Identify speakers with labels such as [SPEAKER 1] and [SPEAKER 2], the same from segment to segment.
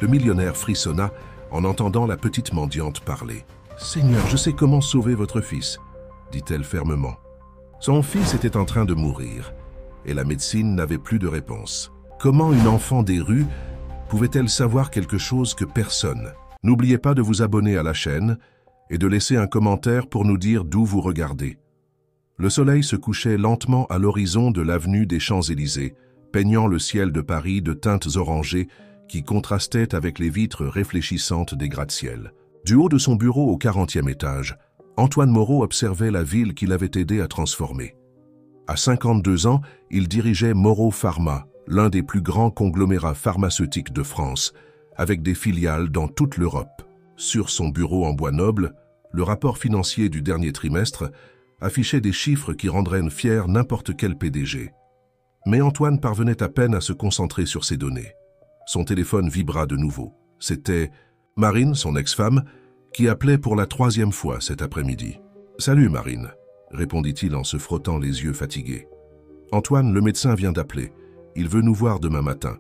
[SPEAKER 1] Le millionnaire frissonna en entendant la petite mendiante parler. « Seigneur, je sais comment sauver votre fils, » dit-elle fermement. Son fils était en train de mourir, et la médecine n'avait plus de réponse. Comment une enfant des rues pouvait-elle savoir quelque chose que personne? N'oubliez pas de vous abonner à la chaîne et de laisser un commentaire pour nous dire d'où vous regardez. Le soleil se couchait lentement à l'horizon de l'avenue des Champs-Élysées, peignant le ciel de Paris de teintes orangées qui contrastaient avec les vitres réfléchissantes des gratte-ciel. Du haut de son bureau au 40e étage, Antoine Moreau observait la ville qu'il avait aidé à transformer. À 52 ans, il dirigeait Moreau Pharma, l'un des plus grands conglomérats pharmaceutiques de France, avec des filiales dans toute l'Europe. Sur son bureau en bois noble, le rapport financier du dernier trimestre affichait des chiffres qui rendraient fier n'importe quel PDG. Mais Antoine parvenait à peine à se concentrer sur ces données. Son téléphone vibra de nouveau. C'était Marine, son ex-femme, qui appelait pour la 3e fois cet après-midi. « Salut Marine », répondit-il en se frottant les yeux fatigués. « Antoine, le médecin vient d'appeler. Il veut nous voir demain matin.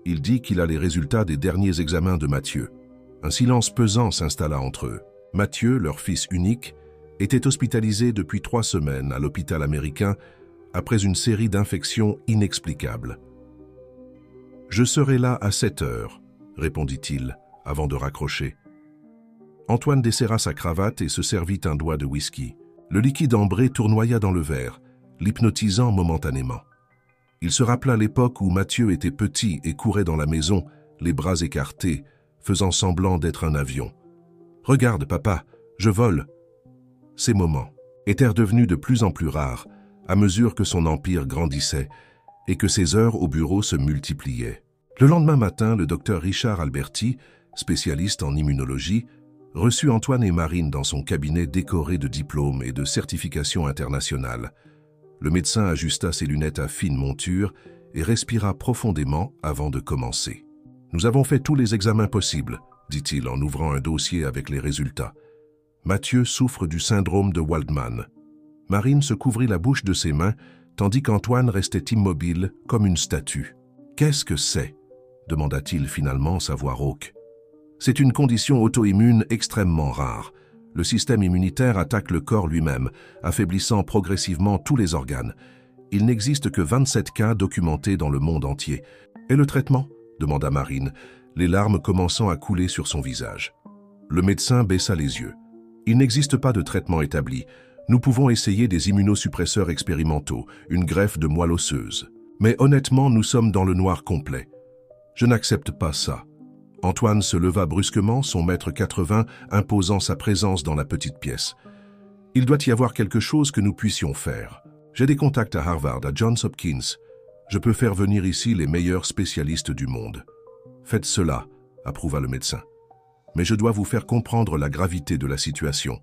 [SPEAKER 1] Il dit qu'il a les résultats des derniers examens de Mathieu. » Un silence pesant s'installa entre eux. Mathieu, leur fils unique, était hospitalisé depuis 3 semaines à l'hôpital américain après une série d'infections inexplicables. « Je serai là à 7 heures, » répondit-il avant de raccrocher. Antoine desserra sa cravate et se servit un doigt de whisky. Le liquide ambré tournoya dans le verre, l'hypnotisant momentanément. Il se rappela l'époque où Mathieu était petit et courait dans la maison, les bras écartés, faisant semblant d'être un avion. « Regarde, papa, je vole !» Ces moments étaient devenus de plus en plus rares à mesure que son empire grandissait et que ses heures au bureau se multipliaient. Le lendemain matin, le docteur Richard Alberti, spécialiste en immunologie, reçut Antoine et Marine dans son cabinet décoré de diplômes et de certifications internationales. Le médecin ajusta ses lunettes à fine monture et respira profondément avant de commencer. « Nous avons fait tous les examens possibles, » dit-il en ouvrant un dossier avec les résultats. Mathieu souffre du syndrome de Waldman. Marine se couvrit la bouche de ses mains, tandis qu'Antoine restait immobile comme une statue. « Qu'est-ce que c'est ?» demanda-t-il finalement, sa voix rauque. « C'est une condition auto-immune extrêmement rare. Le système immunitaire attaque le corps lui-même, affaiblissant progressivement tous les organes. Il n'existe que 27 cas documentés dans le monde entier. Et le traitement ? demanda Marine, les larmes commençant à couler sur son visage. Le médecin baissa les yeux. Il n'existe pas de traitement établi. Nous pouvons essayer des immunosuppresseurs expérimentaux, une greffe de moelle osseuse. Mais honnêtement, nous sommes dans le noir complet. Je n'accepte pas ça. Antoine se leva brusquement, son mètre 80 imposant sa présence dans la petite pièce. Il doit y avoir quelque chose que nous puissions faire. J'ai des contacts à Harvard, à Johns Hopkins. Je peux faire venir ici les meilleurs spécialistes du monde. Faites cela, approuva le médecin. Mais je dois vous faire comprendre la gravité de la situation.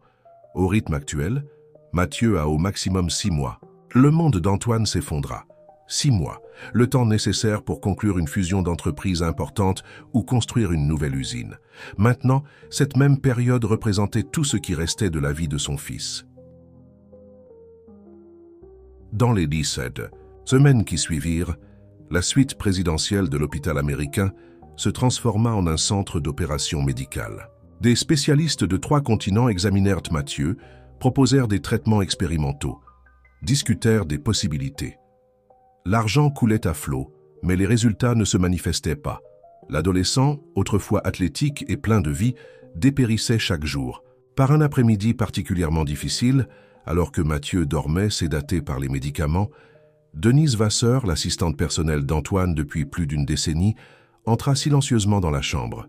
[SPEAKER 1] Au rythme actuel, Mathieu a au maximum 6 mois. Le monde d'Antoine s'effondra. 6 mois, le temps nécessaire pour conclure une fusion d'entreprises importante ou construire une nouvelle usine. Maintenant, cette même période représentait tout ce qui restait de la vie de son fils. Dans les 17 semaines qui suivirent, la suite présidentielle de l'hôpital américain se transforma en un centre d'opération médicale. Des spécialistes de 3 continents examinèrent Mathieu, proposèrent des traitements expérimentaux, discutèrent des possibilités. L'argent coulait à flot, mais les résultats ne se manifestaient pas. L'adolescent, autrefois athlétique et plein de vie, dépérissait chaque jour. Par un après-midi particulièrement difficile, alors que Mathieu dormait sédaté par les médicaments, Denise Vasseur, l'assistante personnelle d'Antoine depuis plus d'une décennie, entra silencieusement dans la chambre.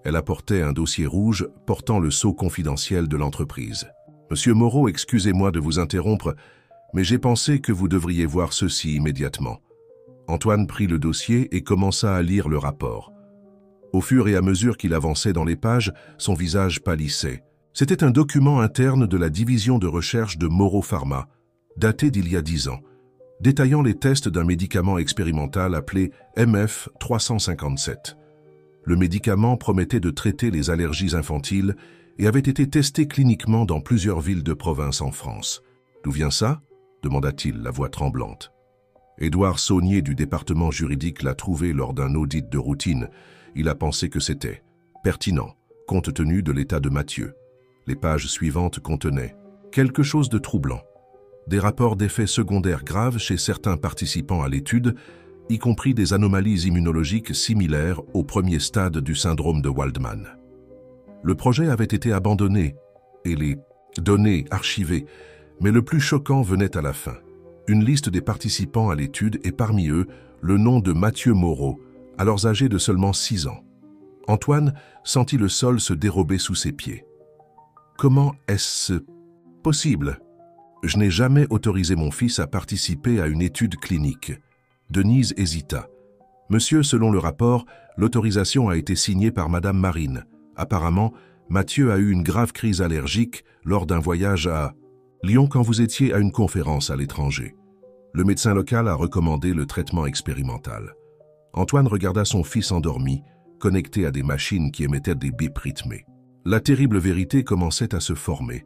[SPEAKER 1] Elle apportait un dossier rouge portant le sceau confidentiel de l'entreprise. « Monsieur Moreau, excusez-moi de vous interrompre, mais j'ai pensé que vous devriez voir ceci immédiatement. » Antoine prit le dossier et commença à lire le rapport. Au fur et à mesure qu'il avançait dans les pages, son visage pâlissait. C'était un document interne de la division de recherche de Moreau Pharma, daté d'il y a 10 ans, détaillant les tests d'un médicament expérimental appelé MF357. Le médicament promettait de traiter les allergies infantiles et avait été testé cliniquement dans plusieurs villes de province en France. « D'où vient ça ?» demanda-t-il, la voix tremblante. Édouard Saunier du département juridique l'a trouvé lors d'un audit de routine. il a pensé que c'était pertinent, compte tenu de l'état de Mathieu. Les pages suivantes contenaient quelque chose de troublant. Des rapports d'effets secondaires graves chez certains participants à l'étude, y compris des anomalies immunologiques similaires au premier stade du syndrome de Waldman. Le projet avait été abandonné et les données archivées, mais le plus choquant venait à la fin. Une liste des participants à l'étude et parmi eux, le nom de Mathieu Moreau, alors âgé de seulement 6 ans. Antoine sentit le sol se dérober sous ses pieds. Comment est-ce possible? Je n'ai jamais autorisé mon fils à participer à une étude clinique. Denise hésita. Monsieur, selon le rapport, l'autorisation a été signée par Madame Marine. Apparemment, Mathieu a eu une grave crise allergique lors d'un voyage à Lyon quand vous étiez à une conférence à l'étranger. Le médecin local a recommandé le traitement expérimental. Antoine regarda son fils endormi, connecté à des machines qui émettaient des bips rythmés. La terrible vérité commençait à se former.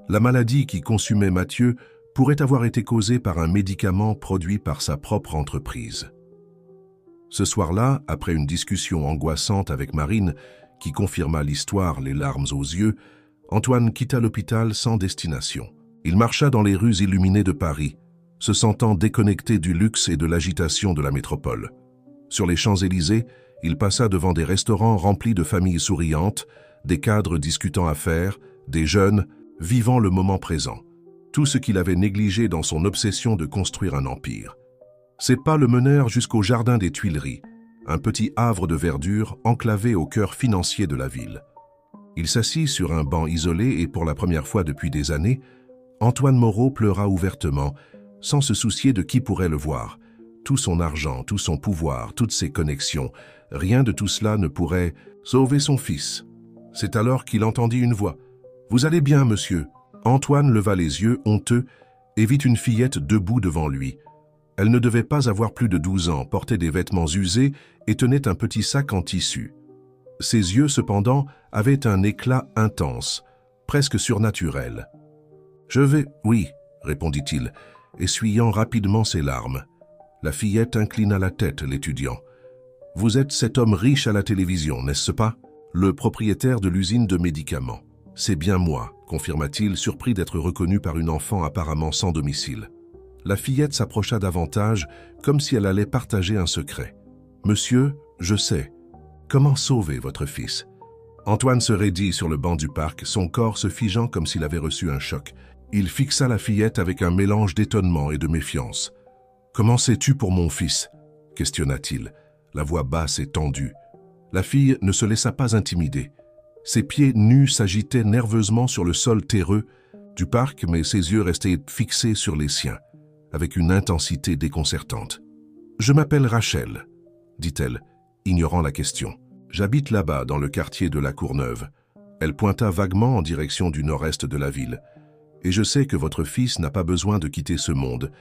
[SPEAKER 1] La maladie qui consumait Mathieu pourrait avoir été causée par un médicament produit par sa propre entreprise. Ce soir-là, après une discussion angoissante avec Marine, qui confirma l'histoire les larmes aux yeux, Antoine quitta l'hôpital sans destination. Il marcha dans les rues illuminées de Paris, se sentant déconnecté du luxe et de l'agitation de la métropole. Sur les Champs-Élysées, il passa devant des restaurants remplis de familles souriantes, des cadres discutant affaires, des jeunes vivant le moment présent. Tout ce qu'il avait négligé dans son obsession de construire un empire. Ses pas le menèrent jusqu'au jardin des Tuileries, un petit havre de verdure enclavé au cœur financier de la ville. Il s'assit sur un banc isolé et pour la première fois depuis des années, Antoine Moreau pleura ouvertement, sans se soucier de qui pourrait le voir. Tout son argent, tout son pouvoir, toutes ses connexions, rien de tout cela ne pourrait sauver son fils. C'est alors qu'il entendit une voix. « Vous allez bien, monsieur ?» Antoine leva les yeux, honteux, et vit une fillette debout devant lui. Elle ne devait pas avoir plus de 12 ans, portait des vêtements usés et tenait un petit sac en tissu. Ses yeux, cependant, avaient un éclat intense, presque surnaturel. « Je vais, oui, » répondit-il, essuyant rapidement ses larmes. La fillette inclina la tête, l'étudiant. « Vous êtes cet homme riche à la télévision, n'est-ce pas? Le propriétaire de l'usine de médicaments. C'est bien moi, » confirma-t-il, surpris d'être reconnu par une enfant apparemment sans domicile. La fillette s'approcha davantage, comme si elle allait partager un secret. « Monsieur, je sais. Comment sauver votre fils ?» Antoine se raidit sur le banc du parc, son corps se figeant comme s'il avait reçu un choc. Il fixa la fillette avec un mélange d'étonnement et de méfiance. « Comment sais-tu pour mon fils ?» questionna-t-il, la voix basse et tendue. La fille ne se laissa pas intimider. Ses pieds nus s'agitaient nerveusement sur le sol terreux du parc, mais ses yeux restaient fixés sur les siens, avec une intensité déconcertante. « Je m'appelle Rachel, » dit-elle, ignorant la question. « J'habite là-bas, dans le quartier de la Courneuve. » Elle pointa vaguement en direction du nord-est de la ville. « Et je sais que votre fils n'a pas besoin de quitter ce monde.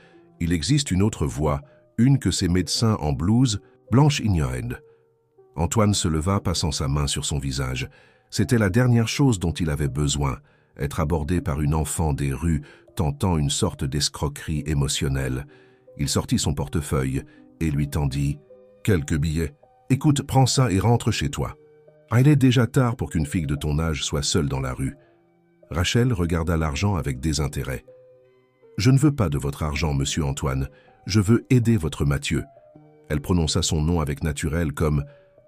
[SPEAKER 1] Il existe une autre voie, une que ces médecins en blouse, blanche ignorent. » Antoine se leva, passant sa main sur son visage. C'était la dernière chose dont il avait besoin, être abordé par une enfant des rues, tentant une sorte d'escroquerie émotionnelle. Il sortit son portefeuille et lui tendit quelques billets. « Écoute, prends ça et rentre chez toi. Il est déjà tard pour qu'une fille de ton âge soit seule dans la rue. » Rachel regarda l'argent avec désintérêt. « Je ne veux pas de votre argent, monsieur Antoine. Je veux aider votre Mathieu. » Elle prononça son nom avec naturel comme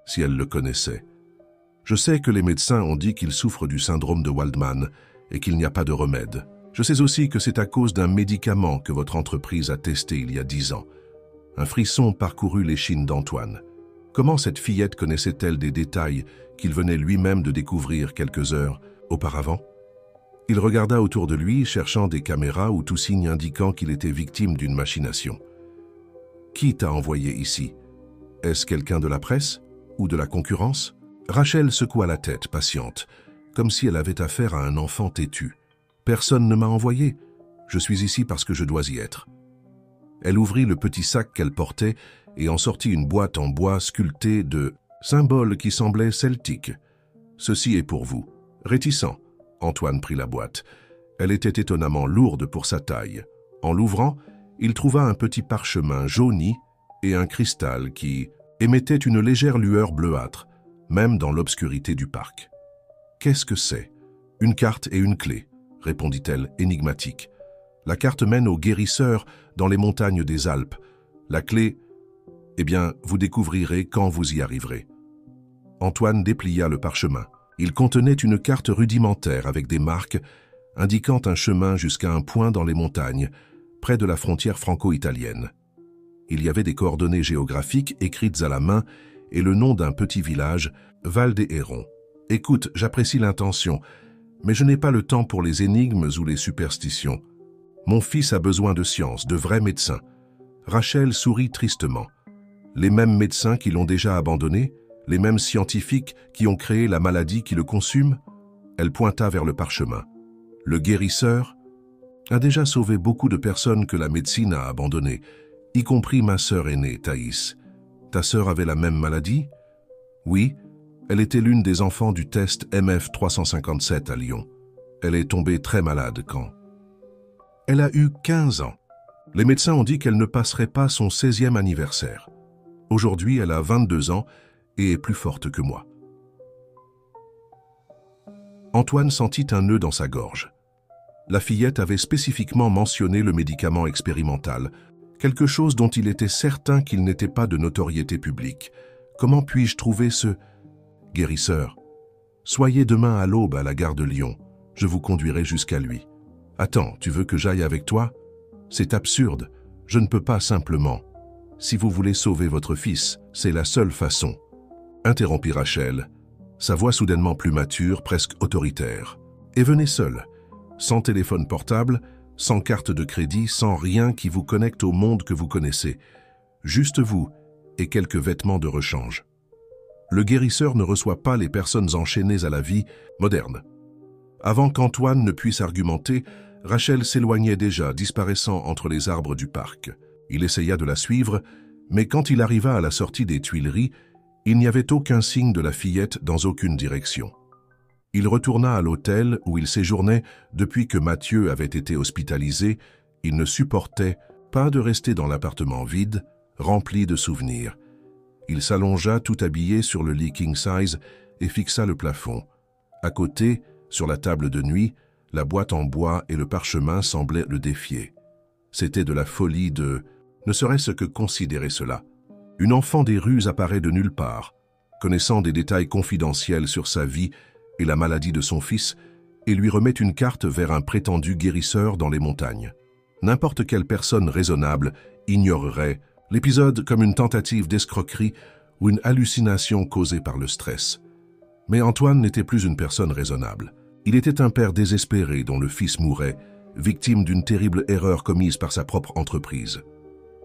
[SPEAKER 1] si elle le connaissait. « Je sais que les médecins ont dit qu'il souffre du syndrome de Waldman et qu'il n'y a pas de remède. Je sais aussi que c'est à cause d'un médicament que votre entreprise a testé il y a 10 ans. » Un frisson parcourut l'échine d'Antoine. Comment cette fillette connaissait-elle des détails qu'il venait lui-même de découvrir quelques heures auparavant? Il regarda autour de lui, cherchant des caméras ou tout signe indiquant qu'il était victime d'une machination. « Qui t'a envoyé ici? Est-ce quelqu'un de la presse ou de la concurrence ?» Rachel secoua la tête, patiente, comme si elle avait affaire à un enfant têtu. « Personne ne m'a envoyé. Je suis ici parce que je dois y être. » Elle ouvrit le petit sac qu'elle portait et en sortit une boîte en bois sculptée de symboles qui semblaient celtiques. « Ceci est pour vous. » Réticent, Antoine prit la boîte. Elle était étonnamment lourde pour sa taille. En l'ouvrant, il trouva un petit parchemin jauni et un cristal qui émettait une légère lueur bleuâtre. même dans l'obscurité du parc. « Qu'est-ce que c'est ? Une carte et une clé, répondit-elle, énigmatique. La carte mène au guérisseur dans les montagnes des Alpes. La clé, eh bien, vous découvrirez quand vous y arriverez. » Antoine déplia le parchemin. Il contenait une carte rudimentaire avec des marques indiquant un chemin jusqu'à un point dans les montagnes, près de la frontière franco-italienne. Il y avait des coordonnées géographiques écrites à la main et le nom d'un petit village, Val des Hérons. « Écoute, j'apprécie l'intention, mais je n'ai pas le temps pour les énigmes ou les superstitions. Mon fils a besoin de science, de vrais médecins. » Rachel sourit tristement. Les mêmes médecins qui l'ont déjà abandonné, les mêmes scientifiques qui ont créé la maladie qui le consume. Elle pointa vers le parchemin. Le guérisseur a déjà sauvé beaucoup de personnes que la médecine a abandonnées, y compris ma sœur aînée, Thaïs. Ta sœur avait la même maladie? Oui, elle était l'une des enfants du test MF 357 à Lyon. Elle est tombée très malade quand... Elle a eu 15 ans. Les médecins ont dit qu'elle ne passerait pas son 16e anniversaire. Aujourd'hui, elle a 22 ans et est plus forte que moi. Antoine sentit un nœud dans sa gorge. La fillette avait spécifiquement mentionné le médicament expérimental, quelque chose dont il était certain qu'il n'était pas de notoriété publique. Comment puis-je trouver ce guérisseur? Soyez demain à l'aube à la gare de Lyon. Je vous conduirai jusqu'à lui. Attends, tu veux que j'aille avec toi? C'est absurde. Je ne peux pas simplement. Si vous voulez sauver votre fils, c'est la seule façon. Interrompit Rachel, sa voix soudainement plus mature, presque autoritaire. Et venez seul, sans téléphone portable, sans carte de crédit, sans rien qui vous connecte au monde que vous connaissez. Juste vous et quelques vêtements de rechange. Le guérisseur ne reçoit pas les personnes enchaînées à la vie moderne. Avant qu'Antoine ne puisse argumenter, Rachel s'éloignait déjà, disparaissant entre les arbres du parc. Il essaya de la suivre, mais quand il arriva à la sortie des Tuileries, il n'y avait aucun signe de la fillette dans aucune direction. Il retourna à l'hôtel où il séjournait depuis que Mathieu avait été hospitalisé. Il ne supportait pas de rester dans l'appartement vide, rempli de souvenirs. Il s'allongea tout habillé sur le lit king size et fixa le plafond. À côté, sur la table de nuit, la boîte en bois et le parchemin semblaient le défier. C'était de la folie de... Ne serait-ce que considérer cela. Une enfant des rues apparaît de nulle part, connaissant des détails confidentiels sur sa vie et la maladie de son fils, et lui remet une carte vers un prétendu guérisseur dans les montagnes. N'importe quelle personne raisonnable ignorerait l'épisode comme une tentative d'escroquerie ou une hallucination causée par le stress. Mais Antoine n'était plus une personne raisonnable. Il était un père désespéré dont le fils mourait, victime d'une terrible erreur commise par sa propre entreprise.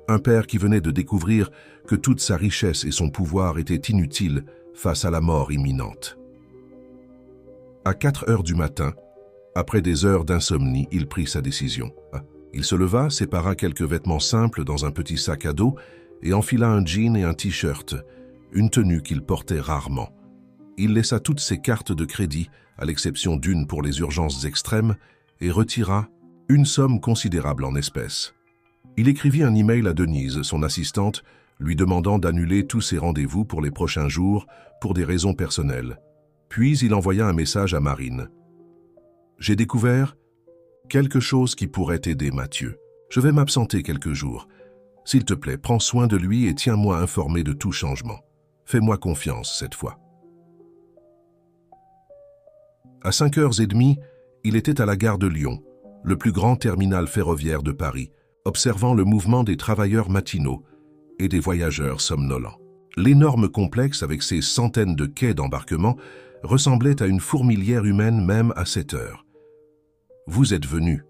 [SPEAKER 1] Un père qui venait de découvrir que toute sa richesse et son pouvoir étaient inutiles face à la mort imminente. À 4 heures du matin, après des heures d'insomnie, il prit sa décision. Il se leva, sépara quelques vêtements simples dans un petit sac à dos et enfila un jean et un t-shirt, une tenue qu'il portait rarement. Il laissa toutes ses cartes de crédit, à l'exception d'une pour les urgences extrêmes, et retira une somme considérable en espèces. Il écrivit un email à Denise, son assistante, lui demandant d'annuler tous ses rendez-vous pour les prochains jours pour des raisons personnelles. Puis il envoya un message à Marine. « J'ai découvert quelque chose qui pourrait aider Mathieu. Je vais m'absenter quelques jours. S'il te plaît, prends soin de lui et tiens-moi informé de tout changement. Fais-moi confiance cette fois. » À 5h30, il était à la gare de Lyon, le plus grand terminal ferroviaire de Paris, observant le mouvement des travailleurs matinaux et des voyageurs somnolents. L'énorme complexe, avec ses centaines de quais d'embarquement, ressemblait à une fourmilière humaine même à 7 heures. « Vous êtes venu !»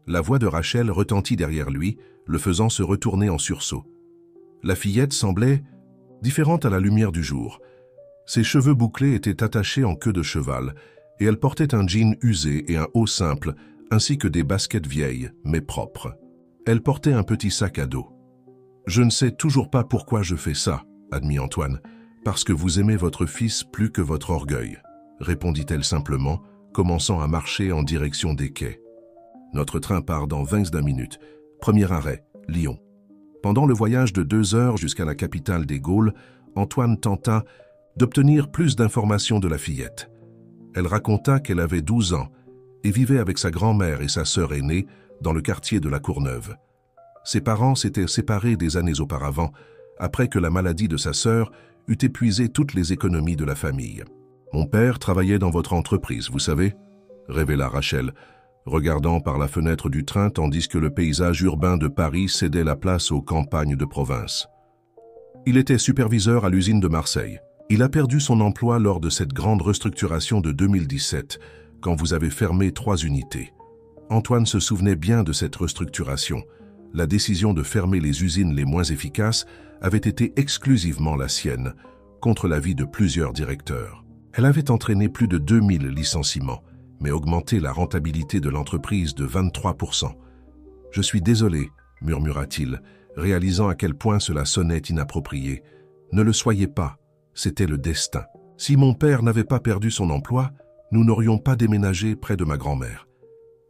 [SPEAKER 1] La voix de Rachel retentit derrière lui, le faisant se retourner en sursaut. La fillette semblait différente à la lumière du jour. Ses cheveux bouclés étaient attachés en queue de cheval, et elle portait un jean usé et un haut simple, ainsi que des baskets vieilles, mais propres. Elle portait un petit sac à dos. « Je ne sais toujours pas pourquoi je fais ça, » admit Antoine. « Parce que vous aimez votre fils plus que votre orgueil, » répondit-elle simplement, commençant à marcher en direction des quais. Notre train part dans 20 minutes. Premier arrêt, Lyon. Pendant le voyage de 2 heures jusqu'à la capitale des Gaules, Antoine tenta d'obtenir plus d'informations de la fillette. Elle raconta qu'elle avait 12 ans et vivait avec sa grand-mère et sa sœur aînée dans le quartier de la Courneuve. Ses parents s'étaient séparés des années auparavant, après que la maladie de sa sœur eut épuisé toutes les économies de la famille. « Mon père travaillait dans votre entreprise, vous savez ?» révéla Rachel, regardant par la fenêtre du train tandis que le paysage urbain de Paris cédait la place aux campagnes de province. Il était superviseur à l'usine de Marseille. Il a perdu son emploi lors de cette grande restructuration de 2017, quand vous avez fermé 3 unités. Antoine se souvenait bien de cette restructuration. La décision de fermer les usines les moins efficaces avait été exclusivement la sienne, contre l'avis de plusieurs directeurs. Elle avait entraîné plus de 2000 licenciements, mais augmenté la rentabilité de l'entreprise de 23%. « Je suis désolé, » murmura-t-il, réalisant à quel point cela sonnait inapproprié. « Ne le soyez pas, c'était le destin. Si mon père n'avait pas perdu son emploi, nous n'aurions pas déménagé près de ma grand-mère.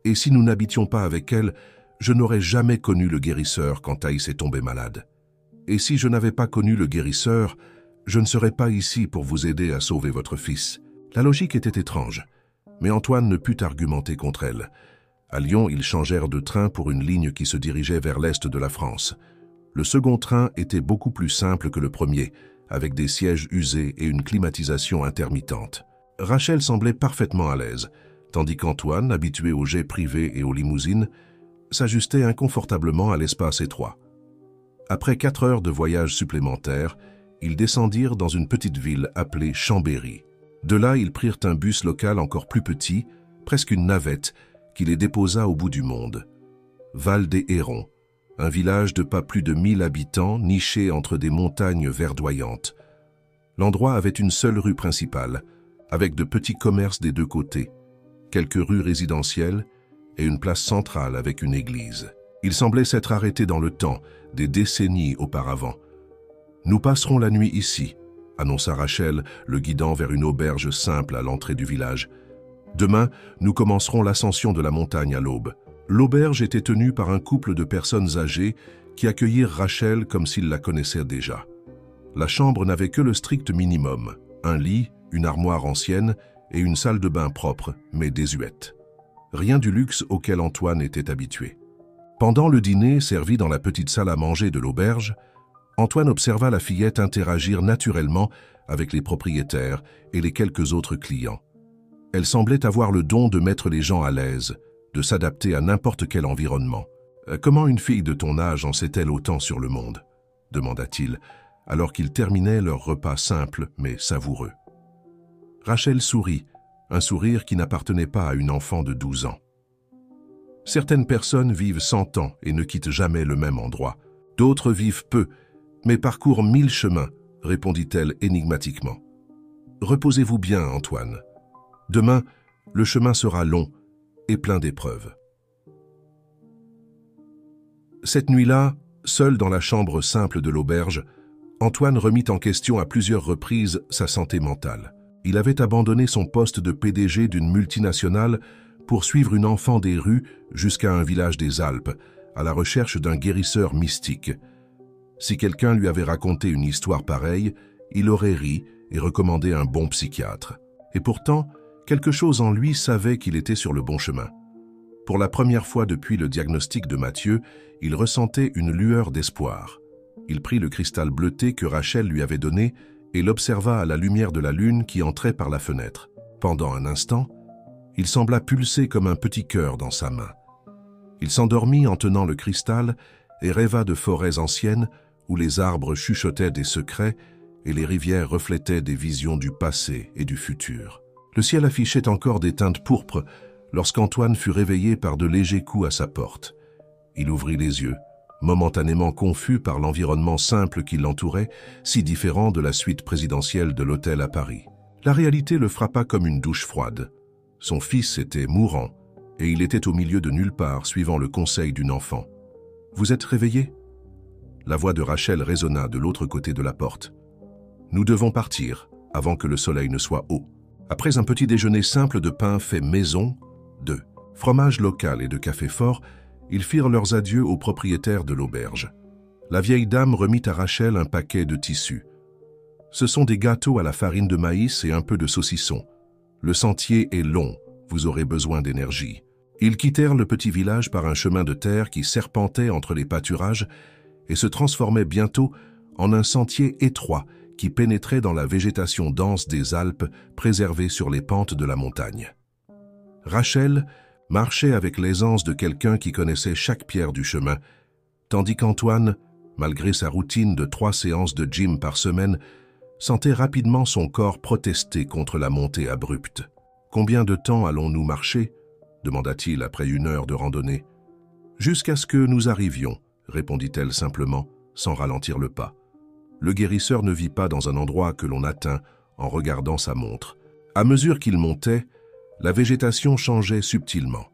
[SPEAKER 1] Et si nous n'habitions pas avec elle, je n'aurais jamais connu le guérisseur quand Thaïs est tombé malade. Et si je n'avais pas connu le guérisseur, je ne serais pas ici pour vous aider à sauver votre fils. » La logique était étrange, mais Antoine ne put argumenter contre elle. À Lyon, ils changèrent de train pour une ligne qui se dirigeait vers l'est de la France. Le second train était beaucoup plus simple que le premier, avec des sièges usés et une climatisation intermittente. Rachel semblait parfaitement à l'aise, tandis qu'Antoine, habitué aux jets privés et aux limousines, s'ajustait inconfortablement à l'espace étroit. Après 4 heures de voyage supplémentaires, ils descendirent dans une petite ville appelée Chambéry. De là, ils prirent un bus local encore plus petit, presque une navette, qui les déposa au bout du monde. Val-des-Hérons, un village de pas plus de 1000 habitants, niché entre des montagnes verdoyantes. L'endroit avait une seule rue principale, avec de petits commerces des 2 côtés, quelques rues résidentielles et une place centrale avec une église. Il semblait s'être arrêté dans le temps, des décennies auparavant. « Nous passerons la nuit ici », annonça Rachel, le guidant vers une auberge simple à l'entrée du village. « Demain, nous commencerons l'ascension de la montagne à l'aube. » L'auberge était tenue par un couple de personnes âgées qui accueillirent Rachel comme s'ils la connaissaient déjà. La chambre n'avait que le strict minimum, un lit, une armoire ancienne et une salle de bain propre, mais désuète. Rien du luxe auquel Antoine était habitué. Pendant le dîner servi dans la petite salle à manger de l'auberge, Antoine observa la fillette interagir naturellement avec les propriétaires et les quelques autres clients. Elle semblait avoir le don de mettre les gens à l'aise, de s'adapter à n'importe quel environnement. « Comment une fille de ton âge en sait-elle autant sur le monde ?» demanda-t-il, alors qu'ils terminaient leur repas simple mais savoureux. Rachel sourit, un sourire qui n'appartenait pas à une enfant de 12 ans. « Certaines personnes vivent 100 ans et ne quittent jamais le même endroit. D'autres vivent peu, mais parcourent 1000 chemins, répondit-elle énigmatiquement. Reposez-vous bien, Antoine. Demain, le chemin sera long et plein d'épreuves. Cette nuit-là, seul dans la chambre simple de l'auberge, Antoine remit en question à plusieurs reprises sa santé mentale. Il avait abandonné son poste de PDG d'une multinationale pour suivre une enfant des rues jusqu'à un village des Alpes, à la recherche d'un guérisseur mystique. Si quelqu'un lui avait raconté une histoire pareille, il aurait ri et recommandé un bon psychiatre. Et pourtant, quelque chose en lui savait qu'il était sur le bon chemin. Pour la première fois depuis le diagnostic de Mathieu, il ressentait une lueur d'espoir. Il prit le cristal bleuté que Rachel lui avait donné et l'observa à la lumière de la lune qui entrait par la fenêtre. Pendant un instant, il sembla pulser comme un petit cœur dans sa main. Il s'endormit en tenant le cristal et rêva de forêts anciennes où les arbres chuchotaient des secrets et les rivières reflétaient des visions du passé et du futur. Le ciel affichait encore des teintes pourpres lorsqu'Antoine fut réveillé par de légers coups à sa porte. Il ouvrit les yeux, momentanément confus par l'environnement simple qui l'entourait, si différent de la suite présidentielle de l'hôtel à Paris. La réalité le frappa comme une douche froide. Son fils était mourant, et il était au milieu de nulle part, suivant le conseil d'une enfant. « Vous êtes réveillé ?» La voix de Rachel résonna de l'autre côté de la porte. « Nous devons partir, avant que le soleil ne soit haut. » Après un petit déjeuner simple de pain fait maison, de fromage local et de café fort, ils firent leurs adieux au propriétaire de l'auberge. La vieille dame remit à Rachel un paquet de tissus. Ce sont des gâteaux à la farine de maïs et un peu de saucisson. Le sentier est long, vous aurez besoin d'énergie. » Ils quittèrent le petit village par un chemin de terre qui serpentait entre les pâturages et se transformait bientôt en un sentier étroit qui pénétrait dans la végétation dense des Alpes préservée sur les pentes de la montagne. Rachel marchait avec l'aisance de quelqu'un qui connaissait chaque pierre du chemin, tandis qu'Antoine, malgré sa routine de 3 séances de gym par semaine, sentait rapidement son corps protester contre la montée abrupte. « Combien de temps allons-nous marcher ?» demanda-t-il après 1 heure de randonnée. « Jusqu'à ce que nous arrivions, » répondit-elle simplement, sans ralentir le pas. Le guérisseur ne vit pas dans un endroit que l'on atteint en regardant sa montre. À mesure qu'il montait, la végétation changeait subtilement.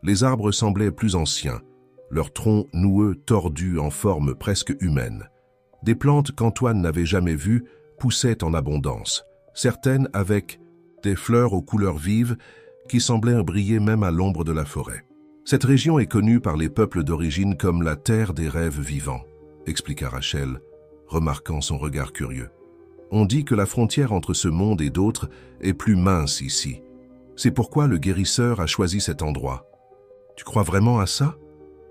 [SPEAKER 1] Les arbres semblaient plus anciens, leurs troncs noueux tordus en forme presque humaine. Des plantes qu'Antoine n'avait jamais vues poussaient en abondance, certaines avec des fleurs aux couleurs vives qui semblaient briller même à l'ombre de la forêt. Cette région est connue par les peuples d'origine comme la terre des rêves vivants, expliqua Rachel, remarquant son regard curieux. On dit que la frontière entre ce monde et d'autres est plus mince ici. C'est pourquoi le guérisseur a choisi cet endroit. Tu crois vraiment à ça?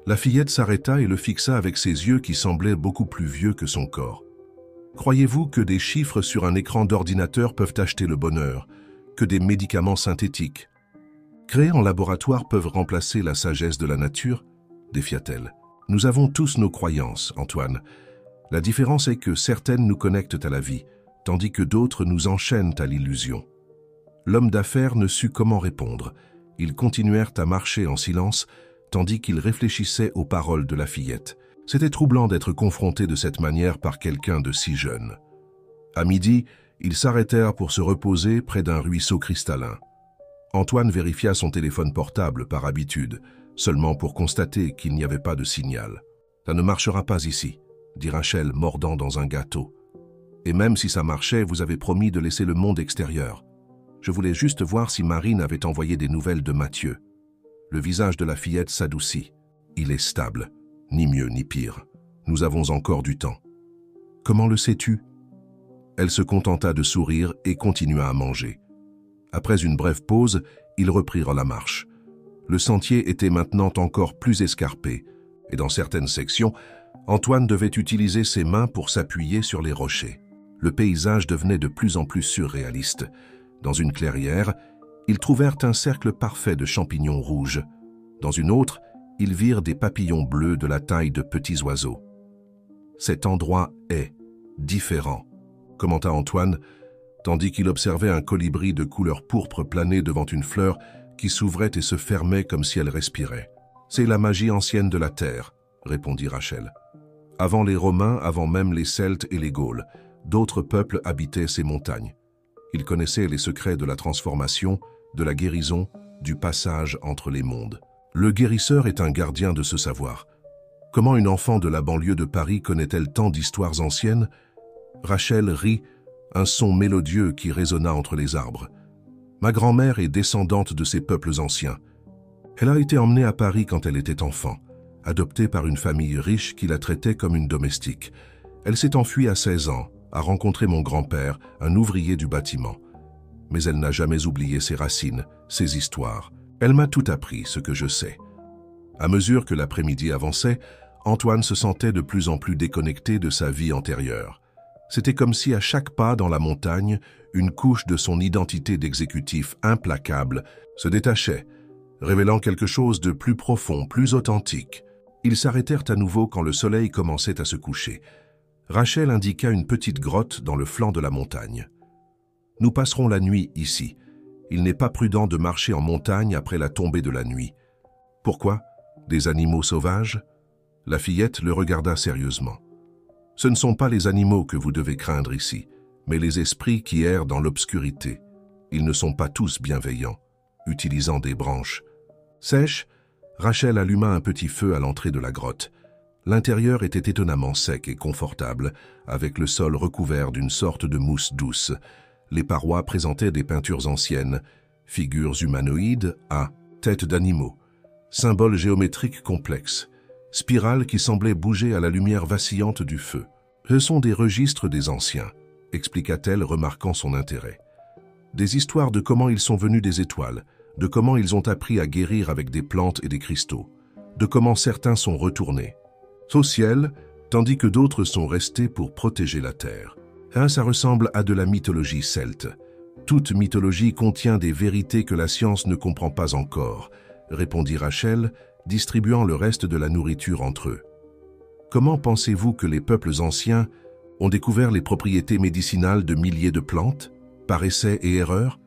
[SPEAKER 1] La fillette s'arrêta et le fixa avec ses yeux qui semblaient beaucoup plus vieux que son corps. Croyez-vous que des chiffres sur un écran d'ordinateur peuvent acheter le bonheur, que des médicaments synthétiques créés en laboratoire peuvent remplacer la sagesse de la nature? Défia-t-elle. Nous avons tous nos croyances, Antoine. La différence est que certaines nous connectent à la vie, tandis que d'autres nous enchaînent à l'illusion. L'homme d'affaires ne sut comment répondre. Ils continuèrent à marcher en silence, tandis qu'ils réfléchissaient aux paroles de la fillette. C'était troublant d'être confronté de cette manière par quelqu'un de si jeune. À midi, ils s'arrêtèrent pour se reposer près d'un ruisseau cristallin. Antoine vérifia son téléphone portable par habitude, seulement pour constater qu'il n'y avait pas de signal. « Ça ne marchera pas ici », dit Rachel, mordant dans un gâteau. « Et même si ça marchait, vous avez promis de laisser le monde extérieur. Je voulais juste voir si Marine avait envoyé des nouvelles de Mathieu. » Le visage de la fillette s'adoucit. « Il est stable, ni mieux ni pire. Nous avons encore du temps. »« Comment le sais-tu » Elle se contenta de sourire et continua à manger. Après une brève pause, ils reprirent la marche. Le sentier était maintenant encore plus escarpé, et dans certaines sections, Antoine devait utiliser ses mains pour s'appuyer sur les rochers. Le paysage devenait de plus en plus surréaliste. Dans une clairière, ils trouvèrent un cercle parfait de champignons rouges. Dans une autre, ils virent des papillons bleus de la taille de petits oiseaux. « Cet endroit est différent », commenta Antoine, tandis qu'il observait un colibri de couleur pourpre planer devant une fleur qui s'ouvrait et se fermait comme si elle respirait. « C'est la magie ancienne de la terre », répondit Rachel. « Avant les Romains, avant même les Celtes et les Gaules, d'autres peuples habitaient ces montagnes. Ils connaissaient les secrets de la transformation, de la guérison, du passage entre les mondes. Le guérisseur est un gardien de ce savoir. Comment une enfant de la banlieue de Paris connaît-elle tant d'histoires anciennes? » Rachel rit, un son mélodieux qui résonna entre les arbres. « Ma grand-mère est descendante de ces peuples anciens. Elle a été emmenée à Paris quand elle était enfant, adoptée par une famille riche qui la traitait comme une domestique. Elle s'est enfuie à 16 ans, a rencontré mon grand-père, un ouvrier du bâtiment. Mais elle n'a jamais oublié ses racines, ses histoires. Elle m'a tout appris, ce que je sais. » À mesure que l'après-midi avançait, Antoine se sentait de plus en plus déconnecté de sa vie antérieure. C'était comme si à chaque pas dans la montagne, une couche de son identité d'exécutif implacable se détachait, révélant quelque chose de plus profond, plus authentique. Ils s'arrêtèrent à nouveau quand le soleil commençait à se coucher. Rachel indiqua une petite grotte dans le flanc de la montagne. « Nous passerons la nuit ici. Il n'est pas prudent de marcher en montagne après la tombée de la nuit. » « Pourquoi? Des animaux sauvages ?» La fillette le regarda sérieusement. « Ce ne sont pas les animaux que vous devez craindre ici, mais les esprits qui errent dans l'obscurité. Ils ne sont pas tous bienveillants, utilisant des branches. » Sèche, Rachel alluma un petit feu à l'entrée de la grotte. L'intérieur était étonnamment sec et confortable, avec le sol recouvert d'une sorte de mousse douce. Les parois présentaient des peintures anciennes, figures humanoïdes à têtes d'animaux, symboles géométriques complexes, spirales qui semblaient bouger à la lumière vacillante du feu. Ce sont des registres des anciens, expliqua-t-elle, remarquant son intérêt. Des histoires de comment ils sont venus des étoiles, de comment ils ont appris à guérir avec des plantes et des cristaux, de comment certains sont retournés au ciel, tandis que d'autres sont restés pour protéger la terre. Hein, ça ressemble à de la mythologie celte. Toute mythologie contient des vérités que la science ne comprend pas encore, répondit Rachel, distribuant le reste de la nourriture entre eux. Comment pensez-vous que les peuples anciens ont découvert les propriétés médicinales de milliers de plantes, par essai et erreur,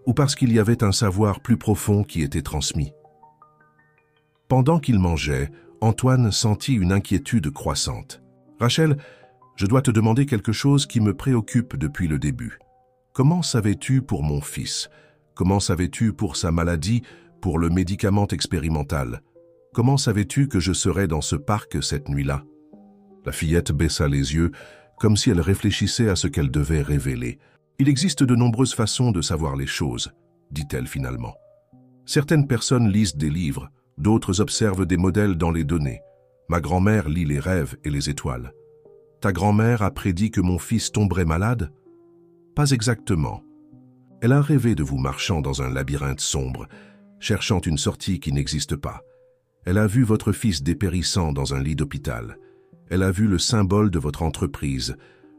[SPEAKER 1] ou parce qu'il y avait un savoir plus profond qui était transmis? Pendant qu'ils mangeaient, Antoine sentit une inquiétude croissante. « Rachel, je dois te demander quelque chose qui me préoccupe depuis le début. Comment savais-tu pour mon fils? Comment savais-tu pour sa maladie, pour le médicament expérimental? Comment savais-tu que je serais dans ce parc cette nuit-là » La fillette baissa les yeux, comme si elle réfléchissait à ce qu'elle devait révéler. « Il existe de nombreuses façons de savoir les choses, » dit-elle finalement. « Certaines personnes lisent des livres, d'autres observent des modèles dans les données. Ma grand-mère lit les rêves et les étoiles. Ta grand-mère a prédit que mon fils tomberait malade? Pas exactement. Elle a rêvé de vous marchant dans un labyrinthe sombre, cherchant une sortie qui n'existe pas. Elle a vu votre fils dépérissant dans un lit d'hôpital. Elle a vu le symbole de votre entreprise,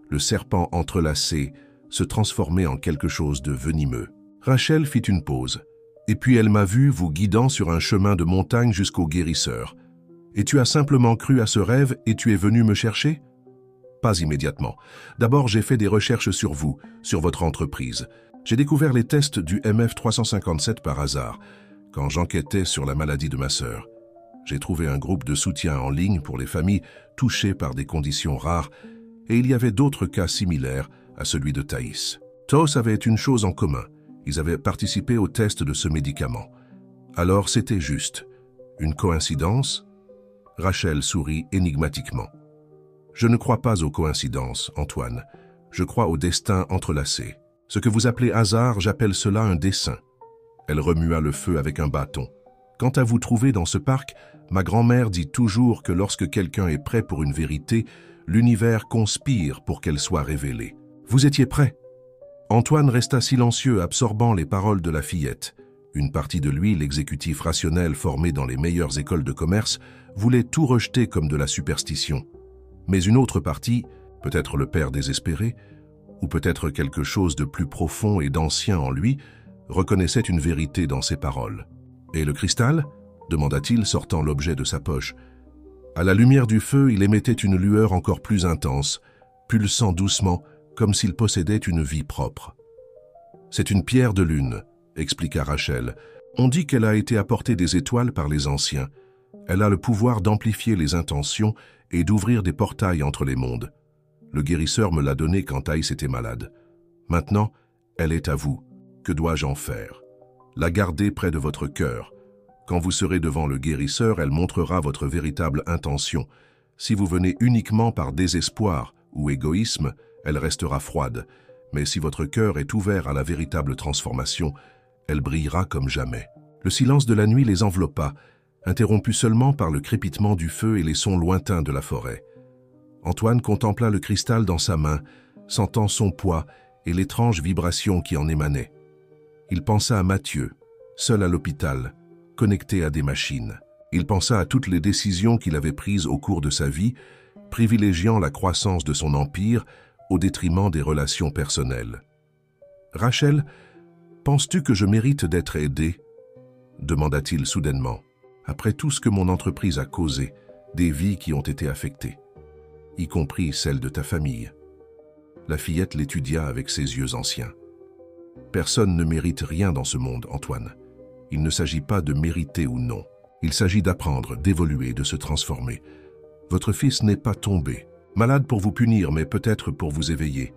[SPEAKER 1] le serpent entrelacé, se transformer en quelque chose de venimeux. Rachel fit une pause. Et puis elle m'a vu vous guidant sur un chemin de montagne jusqu'au guérisseur. Et tu as simplement cru à ce rêve et tu es venu me chercher? Pas immédiatement. D'abord, j'ai fait des recherches sur vous, sur votre entreprise. J'ai découvert les tests du MF357 par hasard, quand j'enquêtais sur la maladie de ma sœur. J'ai trouvé un groupe de soutien en ligne pour les familles touchées par des conditions rares, et il y avait d'autres cas similaires à celui de Thaïs. Tous avaient une chose en commun. Ils avaient participé au test de ce médicament. Alors c'était juste. Une coïncidence? Rachel sourit énigmatiquement. Je ne crois pas aux coïncidences, Antoine. Je crois au destin entrelacé. Ce que vous appelez hasard, j'appelle cela un dessein. Elle remua le feu avec un bâton. Quant à vous trouver dans ce parc, ma grand-mère dit toujours que lorsque quelqu'un est prêt pour une vérité, l'univers conspire pour qu'elle soit révélée. Vous étiez prêt? Antoine resta silencieux, absorbant les paroles de la fillette. Une partie de lui, l'exécutif rationnel formé dans les meilleures écoles de commerce, voulait tout rejeter comme de la superstition. Mais une autre partie, peut-être le père désespéré, ou peut-être quelque chose de plus profond et d'ancien en lui, reconnaissait une vérité dans ses paroles. « Et le cristal » demanda-t-il, sortant l'objet de sa poche. À la lumière du feu, il émettait une lueur encore plus intense, pulsant doucement, comme s'il possédait une vie propre. « C'est une pierre de lune », expliqua Rachel. « On dit qu'elle a été apportée des étoiles par les anciens. Elle a le pouvoir d'amplifier les intentions et d'ouvrir des portails entre les mondes. Le guérisseur me l'a donnée quand Thaïs était malade. Maintenant, elle est à vous. Que dois-je en faire? La garder près de votre cœur. Quand vous serez devant le guérisseur, elle montrera votre véritable intention. Si vous venez uniquement par désespoir ou égoïsme, elle restera froide. Mais si votre cœur est ouvert à la véritable transformation, elle brillera comme jamais. » Le silence de la nuit les enveloppa, interrompu seulement par le crépitement du feu et les sons lointains de la forêt. Antoine contempla le cristal dans sa main, sentant son poids et l'étrange vibration qui en émanait. Il pensa à Mathieu, seul à l'hôpital, connecté à des machines. Il pensa à toutes les décisions qu'il avait prises au cours de sa vie, privilégiant la croissance de son empire au détriment des relations personnelles. « Rachel, penses-tu que je mérite d'être aidé ?» demanda-t-il soudainement. « Après tout ce que mon entreprise a causé, des vies qui ont été affectées, y compris celles de ta famille. » La fillette l'étudia avec ses yeux anciens. « Personne ne mérite rien dans ce monde, Antoine. Il ne s'agit pas de mériter ou non. Il s'agit d'apprendre, d'évoluer, de se transformer. Votre fils n'est pas tombé, malade pour vous punir, mais peut-être pour vous éveiller. »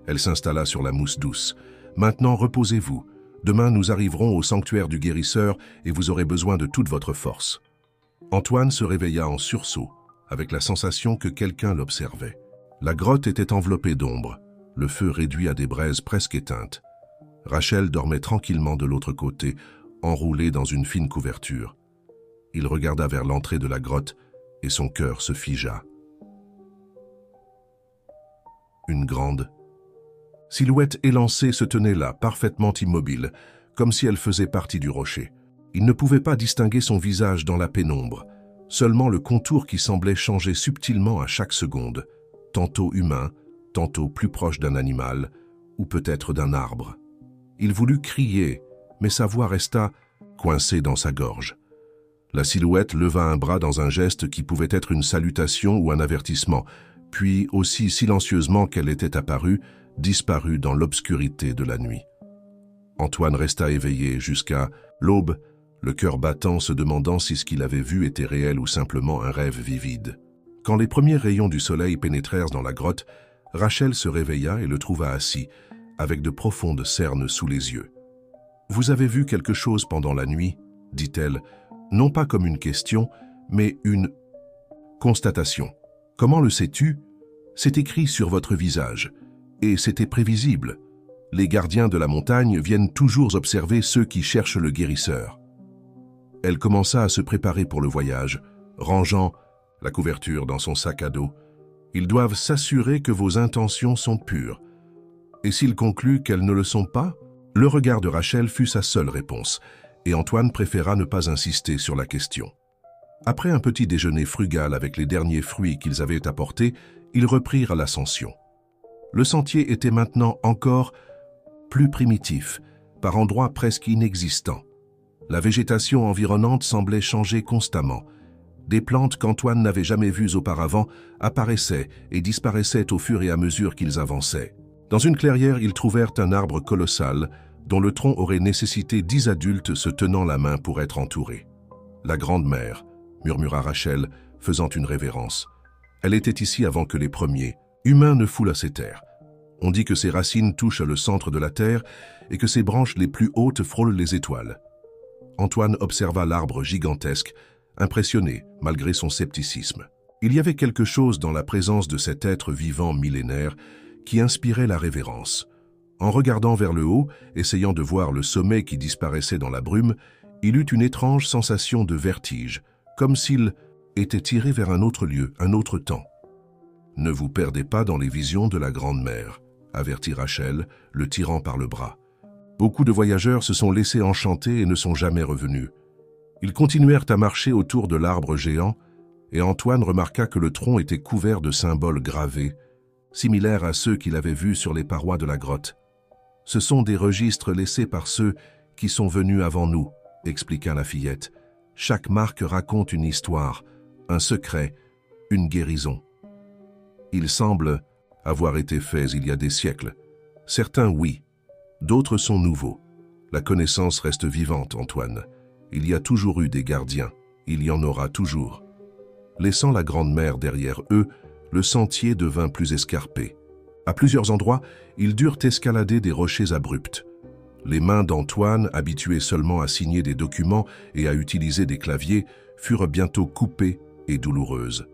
[SPEAKER 1] Elle s'installa sur la mousse douce. « Maintenant, reposez-vous. Demain, nous arriverons au sanctuaire du guérisseur et vous aurez besoin de toute votre force. » Antoine se réveilla en sursaut, avec la sensation que quelqu'un l'observait. La grotte était enveloppée d'ombre, le feu réduit à des braises presque éteintes. Rachel dormait tranquillement de l'autre côté, enroulée dans une fine couverture. Il regarda vers l'entrée de la grotte et son cœur se figea. Une grande Silhouette élancée se tenait là, parfaitement immobile, comme si elle faisait partie du rocher. Il ne pouvait pas distinguer son visage dans la pénombre, seulement le contour qui semblait changer subtilement à chaque seconde, tantôt humain, tantôt plus proche d'un animal, ou peut-être d'un arbre. Il voulut crier, mais sa voix resta coincée dans sa gorge. La silhouette leva un bras dans un geste qui pouvait être une salutation ou un avertissement, puis, aussi silencieusement qu'elle était apparue, disparut dans l'obscurité de la nuit. Antoine resta éveillé jusqu'à l'aube, le cœur battant, se demandant si ce qu'il avait vu était réel ou simplement un rêve vivide. Quand les premiers rayons du soleil pénétrèrent dans la grotte, Rachel se réveilla et le trouva assis, avec de profondes cernes sous les yeux. « Vous avez vu quelque chose pendant la nuit ?» dit-elle, non pas comme une question, mais une constatation. « Comment le sais-tu » ? C'est écrit sur votre visage, et c'était prévisible. Les gardiens de la montagne viennent toujours observer ceux qui cherchent le guérisseur. Elle commença à se préparer pour le voyage, rangeant la couverture dans son sac à dos. Ils doivent s'assurer que vos intentions sont pures. Et s'ils concluent qu'elles ne le sont pas, le regard de Rachel fut sa seule réponse, et Antoine préféra ne pas insister sur la question. Après un petit déjeuner frugal avec les derniers fruits qu'ils avaient apportés, ils reprirent l'ascension. Le sentier était maintenant encore plus primitif, par endroits presque inexistants. La végétation environnante semblait changer constamment. Des plantes qu'Antoine n'avait jamais vues auparavant apparaissaient et disparaissaient au fur et à mesure qu'ils avançaient. Dans une clairière, ils trouvèrent un arbre colossal, dont le tronc aurait nécessité 10 adultes se tenant la main pour être entourés. « La Grande-Mère », murmura Rachel, faisant une révérence. Elle était ici avant que les premiers humains ne foulent ces terres. On dit que ses racines touchent le centre de la terre et que ses branches les plus hautes frôlent les étoiles. Antoine observa l'arbre gigantesque, impressionné malgré son scepticisme. Il y avait quelque chose dans la présence de cet être vivant millénaire qui inspirait la révérence. En regardant vers le haut, essayant de voir le sommet qui disparaissait dans la brume, il eut une étrange sensation de vertige, comme s'il était tiré vers un autre lieu, un autre temps. « Ne vous perdez pas dans les visions de la Grande-Mère », avertit Rachel, le tirant par le bras. Beaucoup de voyageurs se sont laissés enchanter et ne sont jamais revenus. Ils continuèrent à marcher autour de l'arbre géant, et Antoine remarqua que le tronc était couvert de symboles gravés, similaires à ceux qu'il avait vus sur les parois de la grotte. « Ce sont des registres laissés par ceux qui sont venus avant nous, » expliqua la fillette. « Chaque marque raconte une histoire, un secret, une guérison. Ils semblent avoir été faits il y a des siècles. Certains, oui. D'autres sont nouveaux. La connaissance reste vivante, Antoine. Il y a toujours eu des gardiens. Il y en aura toujours. » Laissant la Grande-Mère derrière eux, le sentier devint plus escarpé. À plusieurs endroits, ils durent escalader des rochers abrupts. Les mains d'Antoine, habituées seulement à signer des documents et à utiliser des claviers, furent bientôt coupées et douloureuses.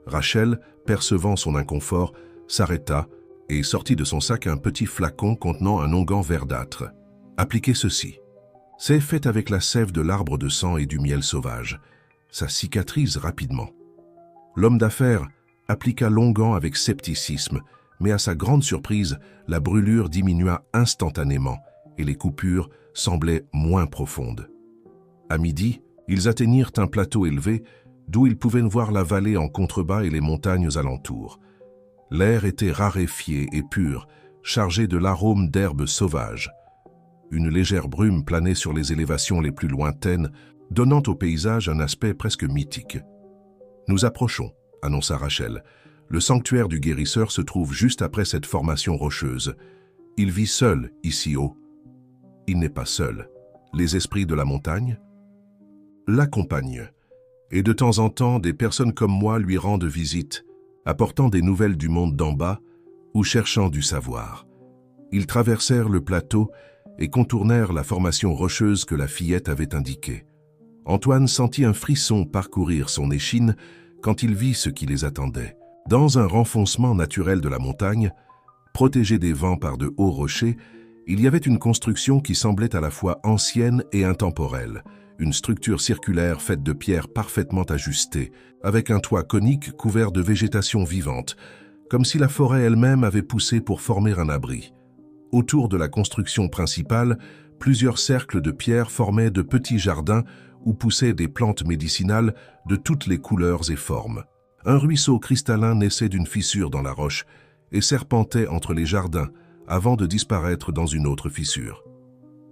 [SPEAKER 1] Rachel, percevant son inconfort, s'arrêta et sortit de son sac un petit flacon contenant un onguent verdâtre. « Appliquez ceci. C'est fait avec la sève de l'arbre de sang et du miel sauvage. Ça cicatrise rapidement. » L'homme d'affaires appliqua l'onguent avec scepticisme, mais à sa grande surprise, la brûlure diminua instantanément et les coupures semblaient moins profondes. À midi, ils atteignirent un plateau élevé d'où ils pouvaient voir la vallée en contrebas et les montagnes alentours. L'air était raréfié et pur, chargé de l'arôme d'herbes sauvages. Une légère brume planait sur les élévations les plus lointaines, donnant au paysage un aspect presque mythique. « Nous approchons », annonça Rachel. « Le sanctuaire du guérisseur se trouve juste après cette formation rocheuse. Il vit seul, ici haut. » Il n'est pas seul. Les esprits de la montagne l'accompagnent. Et de temps en temps, des personnes comme moi lui rendent visite, apportant des nouvelles du monde d'en bas ou cherchant du savoir. Ils traversèrent le plateau et contournèrent la formation rocheuse que la fillette avait indiquée. Antoine sentit un frisson parcourir son échine quand il vit ce qui les attendait. Dans un renfoncement naturel de la montagne, protégé des vents par de hauts rochers, il y avait une construction qui semblait à la fois ancienne et intemporelle, une structure circulaire faite de pierres parfaitement ajustées, avec un toit conique couvert de végétation vivante, comme si la forêt elle-même avait poussé pour former un abri. Autour de la construction principale, plusieurs cercles de pierre formaient de petits jardins où poussaient des plantes médicinales de toutes les couleurs et formes. Un ruisseau cristallin naissait d'une fissure dans la roche et serpentait entre les jardins avant de disparaître dans une autre fissure.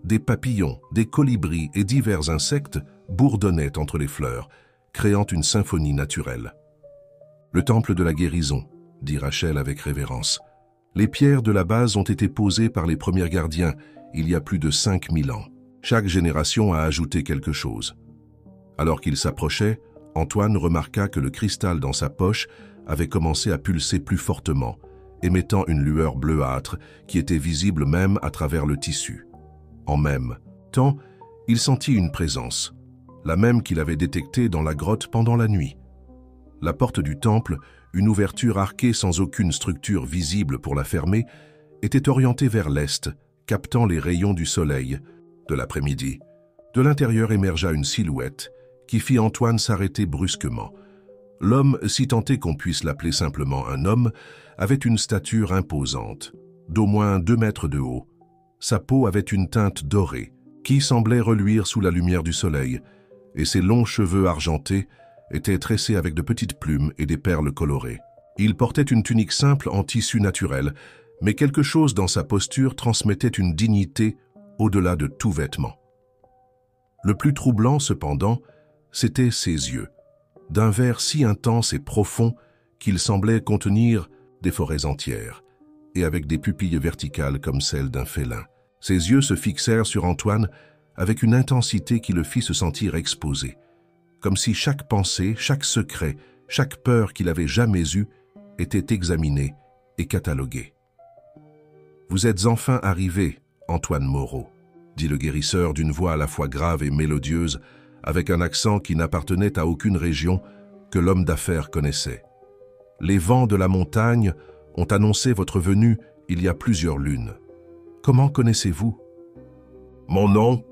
[SPEAKER 1] Des papillons, des colibris et divers insectes bourdonnaient entre les fleurs, créant une symphonie naturelle. « Le temple de la guérison », dit Rachel avec révérence. Les pierres de la base ont été posées par les premiers gardiens il y a plus de 5000 ans. Chaque génération a ajouté quelque chose. Alors qu'il s'approchait, Antoine remarqua que le cristal dans sa poche avait commencé à pulser plus fortement, émettant une lueur bleuâtre qui était visible même à travers le tissu. En même temps, il sentit une présence, la même qu'il avait détectée dans la grotte pendant la nuit. La porte du temple, une ouverture arquée sans aucune structure visible pour la fermer, était orientée vers l'est, captant les rayons du soleil de l'après-midi. De l'intérieur émergea une silhouette qui fit Antoine s'arrêter brusquement. L'homme, si tant est qu'on puisse l'appeler simplement un homme, avait une stature imposante, d'au moins 2 mètres de haut. Sa peau avait une teinte dorée, qui semblait reluire sous la lumière du soleil, et ses longs cheveux argentés étaient tressés avec de petites plumes et des perles colorées. Il portait une tunique simple en tissu naturel, mais quelque chose dans sa posture transmettait une dignité au-delà de tout vêtement. Le plus troublant, cependant, c'étaient ses yeux, d'un vert si intense et profond qu'il semblait contenir des forêts entières, et avec des pupilles verticales comme celles d'un félin. Ses yeux se fixèrent sur Antoine avec une intensité qui le fit se sentir exposé, comme si chaque pensée, chaque secret, chaque peur qu'il avait jamais eue était examinée et cataloguée. « Vous êtes enfin arrivé, Antoine Moreau », dit le guérisseur d'une voix à la fois grave et mélodieuse, avec un accent qui n'appartenait à aucune région que l'homme d'affaires connaissait. « Les vents de la montagne ont annoncé votre venue il y a plusieurs lunes. Comment connaissez-vous ?»« Mon nom ?»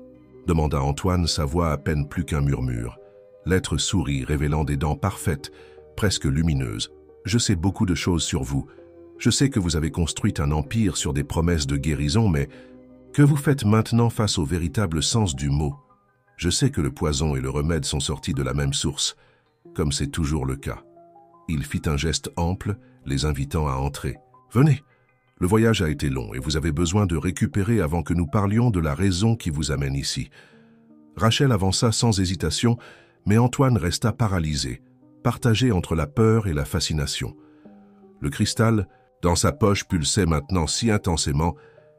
[SPEAKER 1] demanda Antoine, sa voix à peine plus qu'un murmure. L'être sourit, révélant des dents parfaites, presque lumineuses. « Je sais beaucoup de choses sur vous. Je sais que vous avez construit un empire sur des promesses de guérison, mais que vous faites maintenant face au véritable sens du mot. Je sais que le poison et le remède sont sortis de la même source, comme c'est toujours le cas. » Il fit un geste ample, les invitant à entrer. « Venez, le voyage a été long et vous avez besoin de récupérer avant que nous parlions de la raison qui vous amène ici. » Rachel avança sans hésitation, mais Antoine resta paralysé, partagé entre la peur et la fascination. Le cristal, dans sa poche, pulsait maintenant si intensément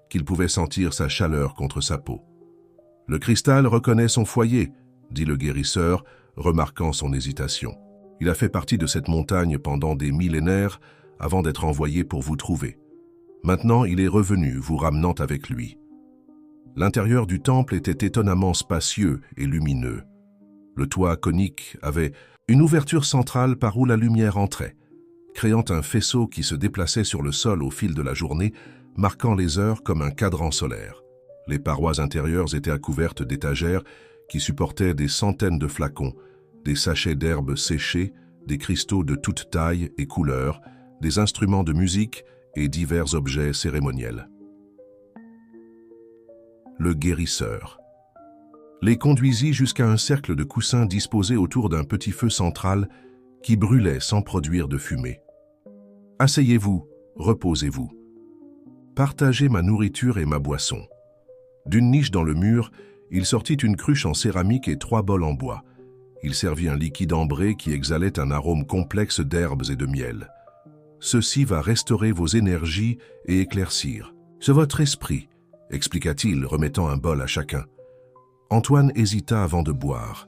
[SPEAKER 1] qu'il pouvait sentir sa chaleur contre sa peau. « Le cristal reconnaît son foyer, » dit le guérisseur, remarquant son hésitation. « Il a fait partie de cette montagne pendant des millénaires avant d'être envoyé pour vous trouver. Maintenant, il est revenu, vous ramenant avec lui. » L'intérieur du temple était étonnamment spacieux et lumineux. Le toit conique avait une ouverture centrale par où la lumière entrait, créant un faisceau qui se déplaçait sur le sol au fil de la journée, marquant les heures comme un cadran solaire. Les parois intérieures étaient recouvertes d'étagères qui supportaient des centaines de flacons, des sachets d'herbes séchées, des cristaux de toutes tailles et couleurs, des instruments de musique et divers objets cérémoniels. Le guérisseur les conduisit jusqu'à un cercle de coussins disposés autour d'un petit feu central qui brûlait sans produire de fumée. « Asseyez-vous, reposez-vous. Partagez ma nourriture et ma boisson. » D'une niche dans le mur, il sortit une cruche en céramique et 3 bols en bois. Il servit un liquide ambré qui exhalait un arôme complexe d'herbes et de miel. « Ceci va restaurer vos énergies et éclaircir. C'est votre esprit, » expliqua-t-il, remettant un bol à chacun. Antoine hésita avant de boire.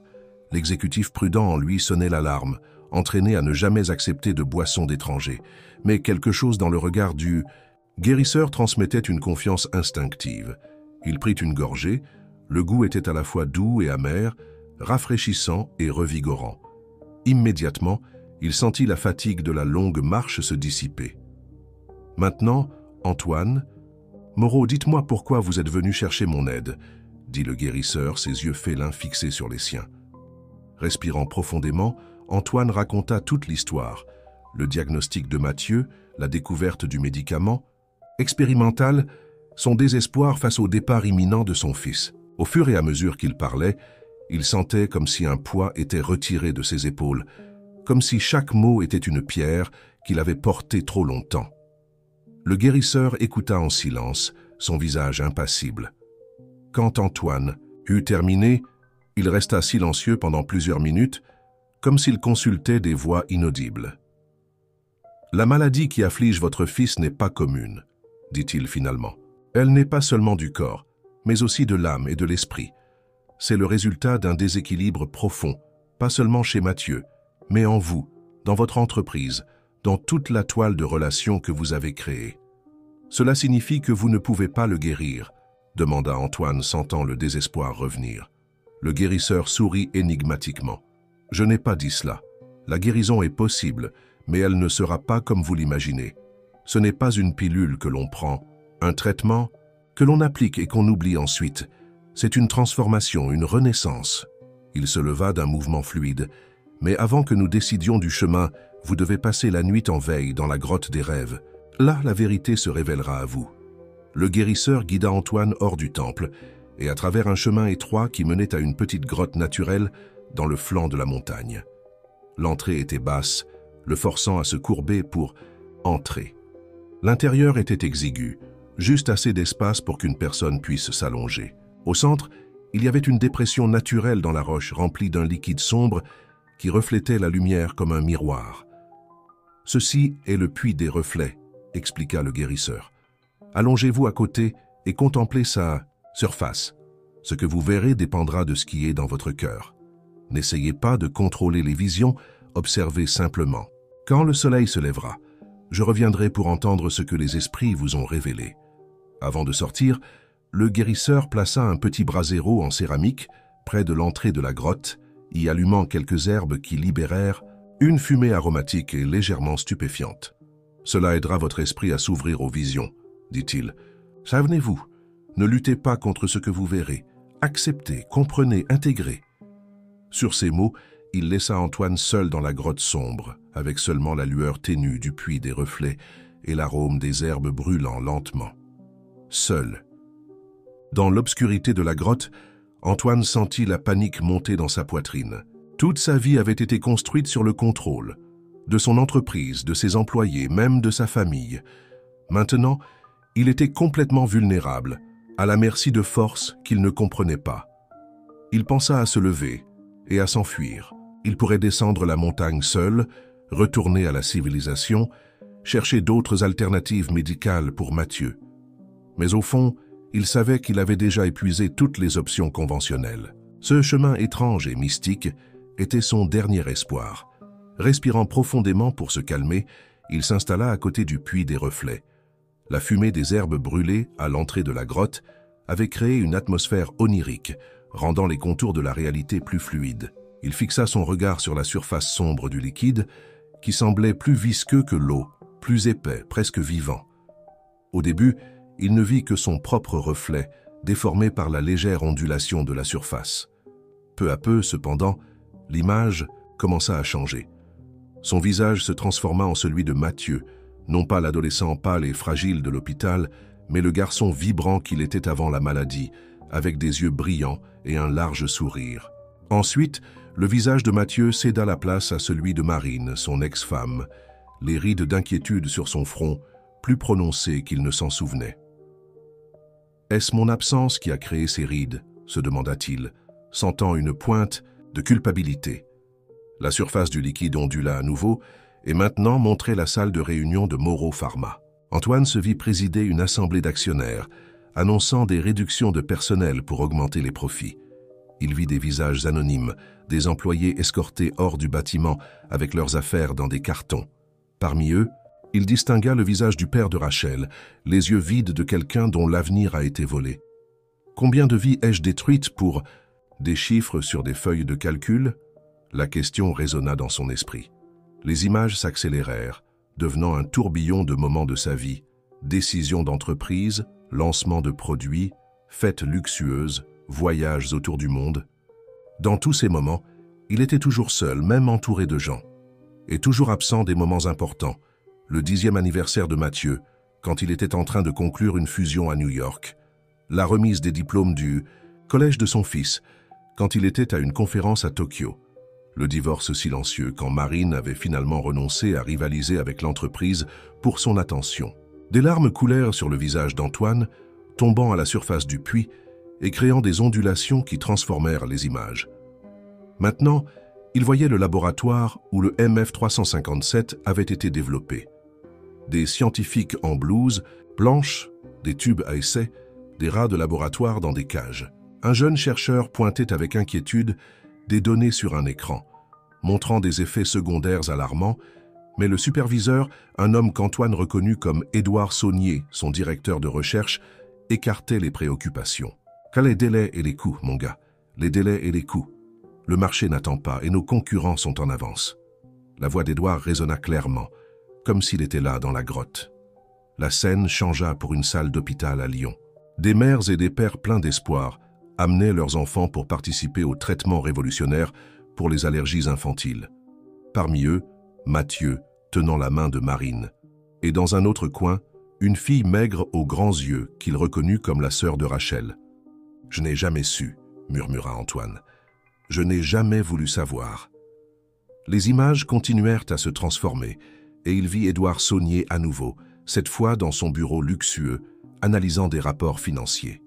[SPEAKER 1] L'exécutif prudent en lui sonnait l'alarme, entraîné à ne jamais accepter de boissons d'étrangers. Mais quelque chose dans le regard du guérisseur transmettait une confiance instinctive. Il prit une gorgée, le goût était à la fois doux et amer, rafraîchissant et revigorant. Immédiatement, il sentit la fatigue de la longue marche se dissiper. « Maintenant, Antoine, Moreau, dites-moi pourquoi vous êtes venu chercher mon aide, » dit le guérisseur, ses yeux félins fixés sur les siens. Respirant profondément, Antoine raconta toute l'histoire, le diagnostic de Mathieu, la découverte du médicament. Expérimental, son désespoir face au départ imminent de son fils. Au fur et à mesure qu'il parlait, il sentait comme si un poids était retiré de ses épaules, comme si chaque mot était une pierre qu'il avait portée trop longtemps. Le guérisseur écouta en silence, son visage impassible. Quand Antoine eut terminé, il resta silencieux pendant plusieurs minutes, comme s'il consultait des voix inaudibles. « La maladie qui afflige votre fils n'est pas commune, » dit-il finalement. « Elle n'est pas seulement du corps, mais aussi de l'âme et de l'esprit. C'est le résultat d'un déséquilibre profond, pas seulement chez Mathieu, mais en vous, dans votre entreprise, dans toute la toile de relations que vous avez créée. Cela signifie que vous ne pouvez pas le guérir, demanda Antoine, sentant le désespoir revenir. Le guérisseur sourit énigmatiquement. Je n'ai pas dit cela. La guérison est possible, mais elle ne sera pas comme vous l'imaginez. Ce n'est pas une pilule que l'on prend, un traitement que l'on applique et qu'on oublie ensuite. C'est une transformation, une renaissance. Il se leva d'un mouvement fluide. Mais avant que nous décidions du chemin, vous devez passer la nuit en veille dans la grotte des rêves. Là, la vérité se révélera à vous. Le guérisseur guida Antoine hors du temple et à travers un chemin étroit qui menait à une petite grotte naturelle dans le flanc de la montagne. L'entrée était basse, le forçant à se courber pour entrer. L'intérieur était exigu, juste assez d'espace pour qu'une personne puisse s'allonger. Au centre, il y avait une dépression naturelle dans la roche remplie d'un liquide sombre qui reflétait la lumière comme un miroir. « Ceci est le puits des reflets », expliqua le guérisseur. « Allongez-vous à côté et contemplez sa surface. Ce que vous verrez dépendra de ce qui est dans votre cœur. N'essayez pas de contrôler les visions, observez simplement. Quand le soleil se lèvera, je reviendrai pour entendre ce que les esprits vous ont révélé. » Avant de sortir, le guérisseur plaça un petit brasero en céramique près de l'entrée de la grotte, y allumant quelques herbes qui libérèrent une fumée aromatique et légèrement stupéfiante. « Cela aidera votre esprit à s'ouvrir aux visions, » dit-il. « Souvenez-vous, ne luttez pas contre ce que vous verrez. Acceptez, comprenez, intégrez. » Sur ces mots, il laissa Antoine seul dans la grotte sombre, avec seulement la lueur ténue du puits des reflets et l'arôme des herbes brûlant lentement. Seul. Dans l'obscurité de la grotte, Antoine sentit la panique monter dans sa poitrine. Toute sa vie avait été construite sur le contrôle, de son entreprise, de ses employés, même de sa famille. Maintenant, il était complètement vulnérable, à la merci de forces qu'il ne comprenait pas. Il pensa à se lever et à s'enfuir. Il pourrait descendre la montagne seul, retourner à la civilisation, chercher d'autres alternatives médicales pour Mathieu. Mais au fond, il savait qu'il avait déjà épuisé toutes les options conventionnelles. Ce chemin étrange et mystique était son dernier espoir. Respirant profondément pour se calmer, il s'installa à côté du puits des reflets. La fumée des herbes brûlées à l'entrée de la grotte avait créé une atmosphère onirique, rendant les contours de la réalité plus fluides. Il fixa son regard sur la surface sombre du liquide, qui semblait plus visqueux que l'eau, plus épais, presque vivant. Au début, il ne vit que son propre reflet, déformé par la légère ondulation de la surface. Peu à peu, cependant, l'image commença à changer. Son visage se transforma en celui de Mathieu, non pas l'adolescent pâle et fragile de l'hôpital, mais le garçon vibrant qu'il était avant la maladie, avec des yeux brillants et un large sourire. Ensuite, le visage de Mathieu céda la place à celui de Marine, son ex-femme, les rides d'inquiétude sur son front, plus prononcées qu'il ne s'en souvenait. « Est-ce mon absence qui a créé ces rides ?» se demanda-t-il, sentant une pointe de culpabilité. La surface du liquide ondula à nouveau et maintenant montrait la salle de réunion de Moro Pharma. Antoine se vit présider une assemblée d'actionnaires, annonçant des réductions de personnel pour augmenter les profits. Il vit des visages anonymes, des employés escortés hors du bâtiment avec leurs affaires dans des cartons. Parmi eux, il distingua le visage du père de Rachel, les yeux vides de quelqu'un dont l'avenir a été volé. Combien de vies ai-je détruites pour des chiffres sur des feuilles de calcul? La question résonna dans son esprit. Les images s'accélérèrent, devenant un tourbillon de moments de sa vie. Décisions d'entreprise, lancement de produits, fêtes luxueuses, voyages autour du monde. Dans tous ces moments, il était toujours seul, même entouré de gens, et toujours absent des moments importants, le 10e anniversaire de Mathieu, quand il était en train de conclure une fusion à New York, la remise des diplômes du collège de son fils, quand il était à une conférence à Tokyo, le divorce silencieux quand Marine avait finalement renoncé à rivaliser avec l'entreprise pour son attention. Des larmes coulèrent sur le visage d'Antoine, tombant à la surface du puits et créant des ondulations qui transformèrent les images. Maintenant, il voyait le laboratoire où le MF357 avait été développé. Des scientifiques en blouse, blanches, des tubes à essai, des rats de laboratoire dans des cages. Un jeune chercheur pointait avec inquiétude des données sur un écran, montrant des effets secondaires alarmants, mais le superviseur, un homme qu'Antoine reconnut comme Édouard Saunier, son directeur de recherche, écartait les préoccupations. Quels les délais et les coûts, mon gars? Les délais et les coûts. Le marché n'attend pas et nos concurrents sont en avance. La voix d'Édouard résonna clairement, comme s'il était là dans la grotte. La scène changea pour une salle d'hôpital à Lyon. Des mères et des pères pleins d'espoir amenaient leurs enfants pour participer au traitement révolutionnaire pour les allergies infantiles. Parmi eux, Mathieu, tenant la main de Marine. Et dans un autre coin, une fille maigre aux grands yeux qu'il reconnut comme la sœur de Rachel. « Je n'ai jamais su », murmura Antoine. « Je n'ai jamais voulu savoir. » Les images continuèrent à se transformer et il vit Édouard Saunier à nouveau, cette fois dans son bureau luxueux, analysant des rapports financiers.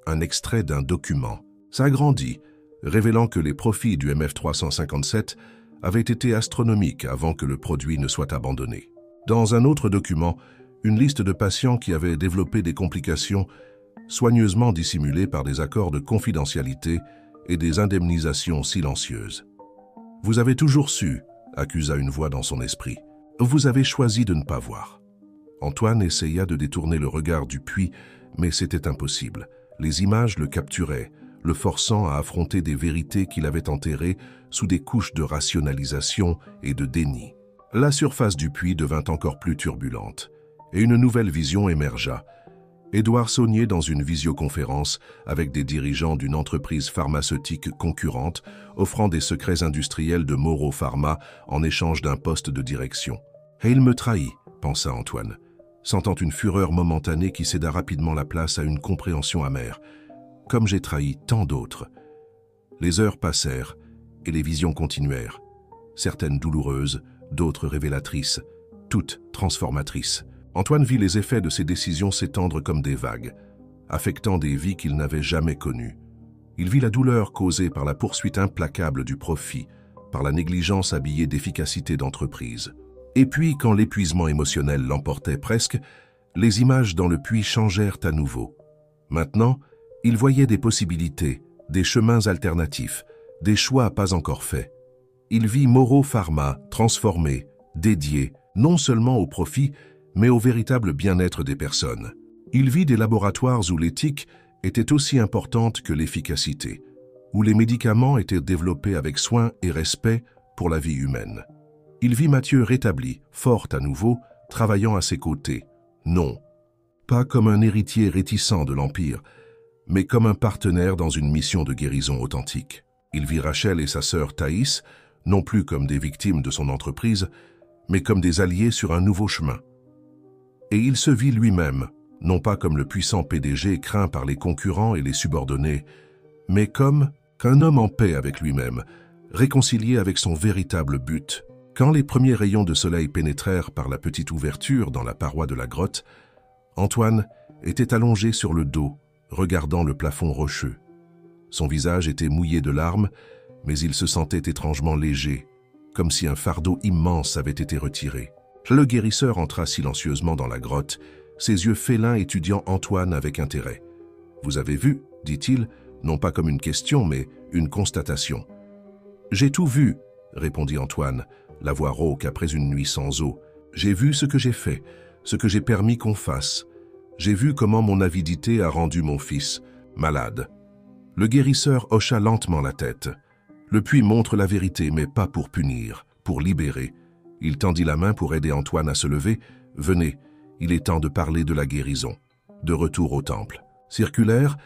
[SPEAKER 1] Un extrait d'un document s'agrandit, révélant que les profits du MF357 avaient été astronomiques avant que le produit ne soit abandonné. Dans un autre document, une liste de patients qui avaient développé des complications soigneusement dissimulées par des accords de confidentialité et des indemnisations silencieuses. « Vous avez toujours su », accusa une voix dans son esprit. « Vous avez choisi de ne pas voir. » Antoine essaya de détourner le regard du puits, mais c'était impossible. Les images le capturaient, le forçant à affronter des vérités qu'il avait enterrées sous des couches de rationalisation et de déni. La surface du puits devint encore plus turbulente, et une nouvelle vision émergea. Édouard Saunier dans une visioconférence avec des dirigeants d'une entreprise pharmaceutique concurrente, offrant des secrets industriels de Moro Pharma en échange d'un poste de direction. « Et il me trahit », pensa Antoine, sentant une fureur momentanée qui céda rapidement la place à une compréhension amère. Comme j'ai trahi tant d'autres. Les heures passèrent et les visions continuèrent, certaines douloureuses, d'autres révélatrices, toutes transformatrices. Antoine vit les effets de ses décisions s'étendre comme des vagues, affectant des vies qu'il n'avait jamais connues. Il vit la douleur causée par la poursuite implacable du profit, par la négligence habillée d'efficacité d'entreprise. Et puis, quand l'épuisement émotionnel l'emportait presque, les images dans le puits changèrent à nouveau. Maintenant, il voyait des possibilités, des chemins alternatifs, des choix pas encore faits. Il vit Moro Pharma transformé, dédié, non seulement au profit, mais au véritable bien-être des personnes. Il vit des laboratoires où l'éthique était aussi importante que l'efficacité, où les médicaments étaient développés avec soin et respect pour la vie humaine. Il vit Mathieu rétabli, fort à nouveau, travaillant à ses côtés. Non, pas comme un héritier réticent de l'Empire, mais comme un partenaire dans une mission de guérison authentique. Il vit Rachel et sa sœur Thaïs, non plus comme des victimes de son entreprise, mais comme des alliés sur un nouveau chemin. Et il se vit lui-même, non pas comme le puissant PDG craint par les concurrents et les subordonnés, mais comme qu'un homme en paix avec lui-même, réconcilié avec son véritable but. Quand les premiers rayons de soleil pénétrèrent par la petite ouverture dans la paroi de la grotte, Antoine était allongé sur le dos, regardant le plafond rocheux. Son visage était mouillé de larmes, mais il se sentait étrangement léger, comme si un fardeau immense avait été retiré. Le guérisseur entra silencieusement dans la grotte, ses yeux félins étudiant Antoine avec intérêt. « Vous avez vu ?» dit-il, non pas comme une question, mais une constatation. « J'ai tout vu », répondit Antoine, la voix rauque après une nuit sans eau. « J'ai vu ce que j'ai fait, ce que j'ai permis qu'on fasse. J'ai vu comment mon avidité a rendu mon fils malade. » Le guérisseur hocha lentement la tête. Le puits montre la vérité, mais pas pour punir, pour libérer. Il tendit la main pour aider Antoine à se lever. « Venez, il est temps de parler de la guérison. » De retour au temple. Circulaire,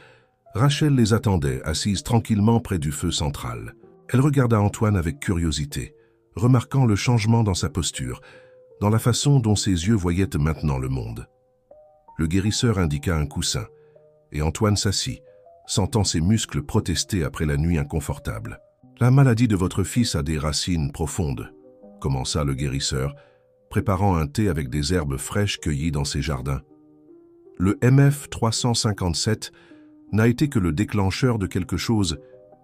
[SPEAKER 1] Rachel les attendait, assise tranquillement près du feu central. Elle regarda Antoine avec curiosité, remarquant le changement dans sa posture, dans la façon dont ses yeux voyaient maintenant le monde. Le guérisseur indiqua un coussin, et Antoine s'assit, sentant ses muscles protester après la nuit inconfortable. « La maladie de votre fils a des racines profondes », commença le guérisseur, préparant un thé avec des herbes fraîches cueillies dans ses jardins. Le MF 357 n'a été que le déclencheur de quelque chose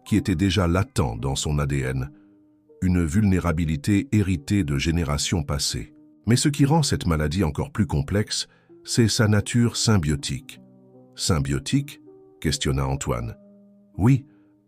[SPEAKER 1] qui était déjà latent dans son ADN, une vulnérabilité héritée de générations passées. Mais ce qui rend cette maladie encore plus complexe, c'est sa nature symbiotique. « Symbiotique ?» questionna Antoine. « Oui,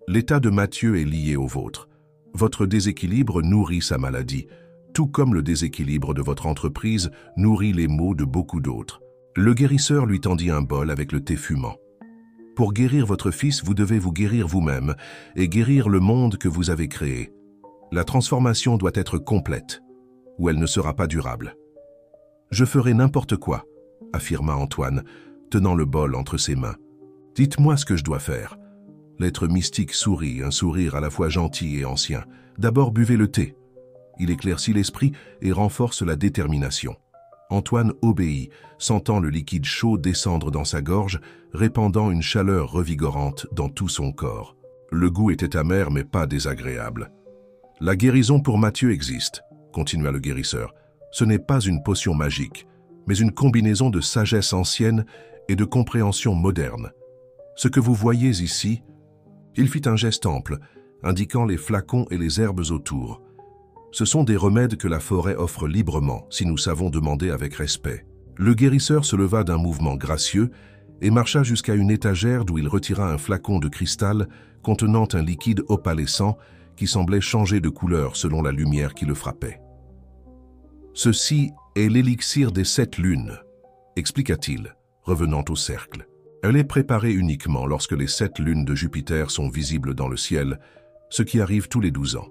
[SPEAKER 1] l'état de Mathieu est lié au vôtre. Votre déséquilibre nourrit sa maladie, tout comme le déséquilibre de votre entreprise nourrit les maux de beaucoup d'autres. » Le guérisseur lui tendit un bol avec le thé fumant. « Pour guérir votre fils, vous devez vous guérir vous-même et guérir le monde que vous avez créé. La transformation doit être complète, ou elle ne sera pas durable. »« Je ferai n'importe quoi, » affirma Antoine, tenant le bol entre ses mains. « Dites-moi ce que je dois faire. » L'être mystique sourit, un sourire à la fois gentil et ancien. « D'abord, buvez le thé. Il éclaircit l'esprit et renforce la détermination. » Antoine obéit, sentant le liquide chaud descendre dans sa gorge, répandant une chaleur revigorante dans tout son corps. Le goût était amer mais pas désagréable. « La guérison pour Mathieu existe, » continua le guérisseur. « Ce n'est pas une potion magique, mais une combinaison de sagesse ancienne et de compréhension moderne. Ce que vous voyez ici, » il fit un geste ample, indiquant les flacons et les herbes autour. Ce sont des remèdes que la forêt offre librement, si nous savons demander avec respect. Le guérisseur se leva d'un mouvement gracieux et marcha jusqu'à une étagère d'où il retira un flacon de cristal contenant un liquide opalescent qui semblait changer de couleur selon la lumière qui le frappait. « Ceci est l'élixir des 7 lunes, » expliqua-t-il, revenant au cercle. « Elle est préparée uniquement lorsque les 7 lunes de Jupiter sont visibles dans le ciel, ce qui arrive tous les 12 ans.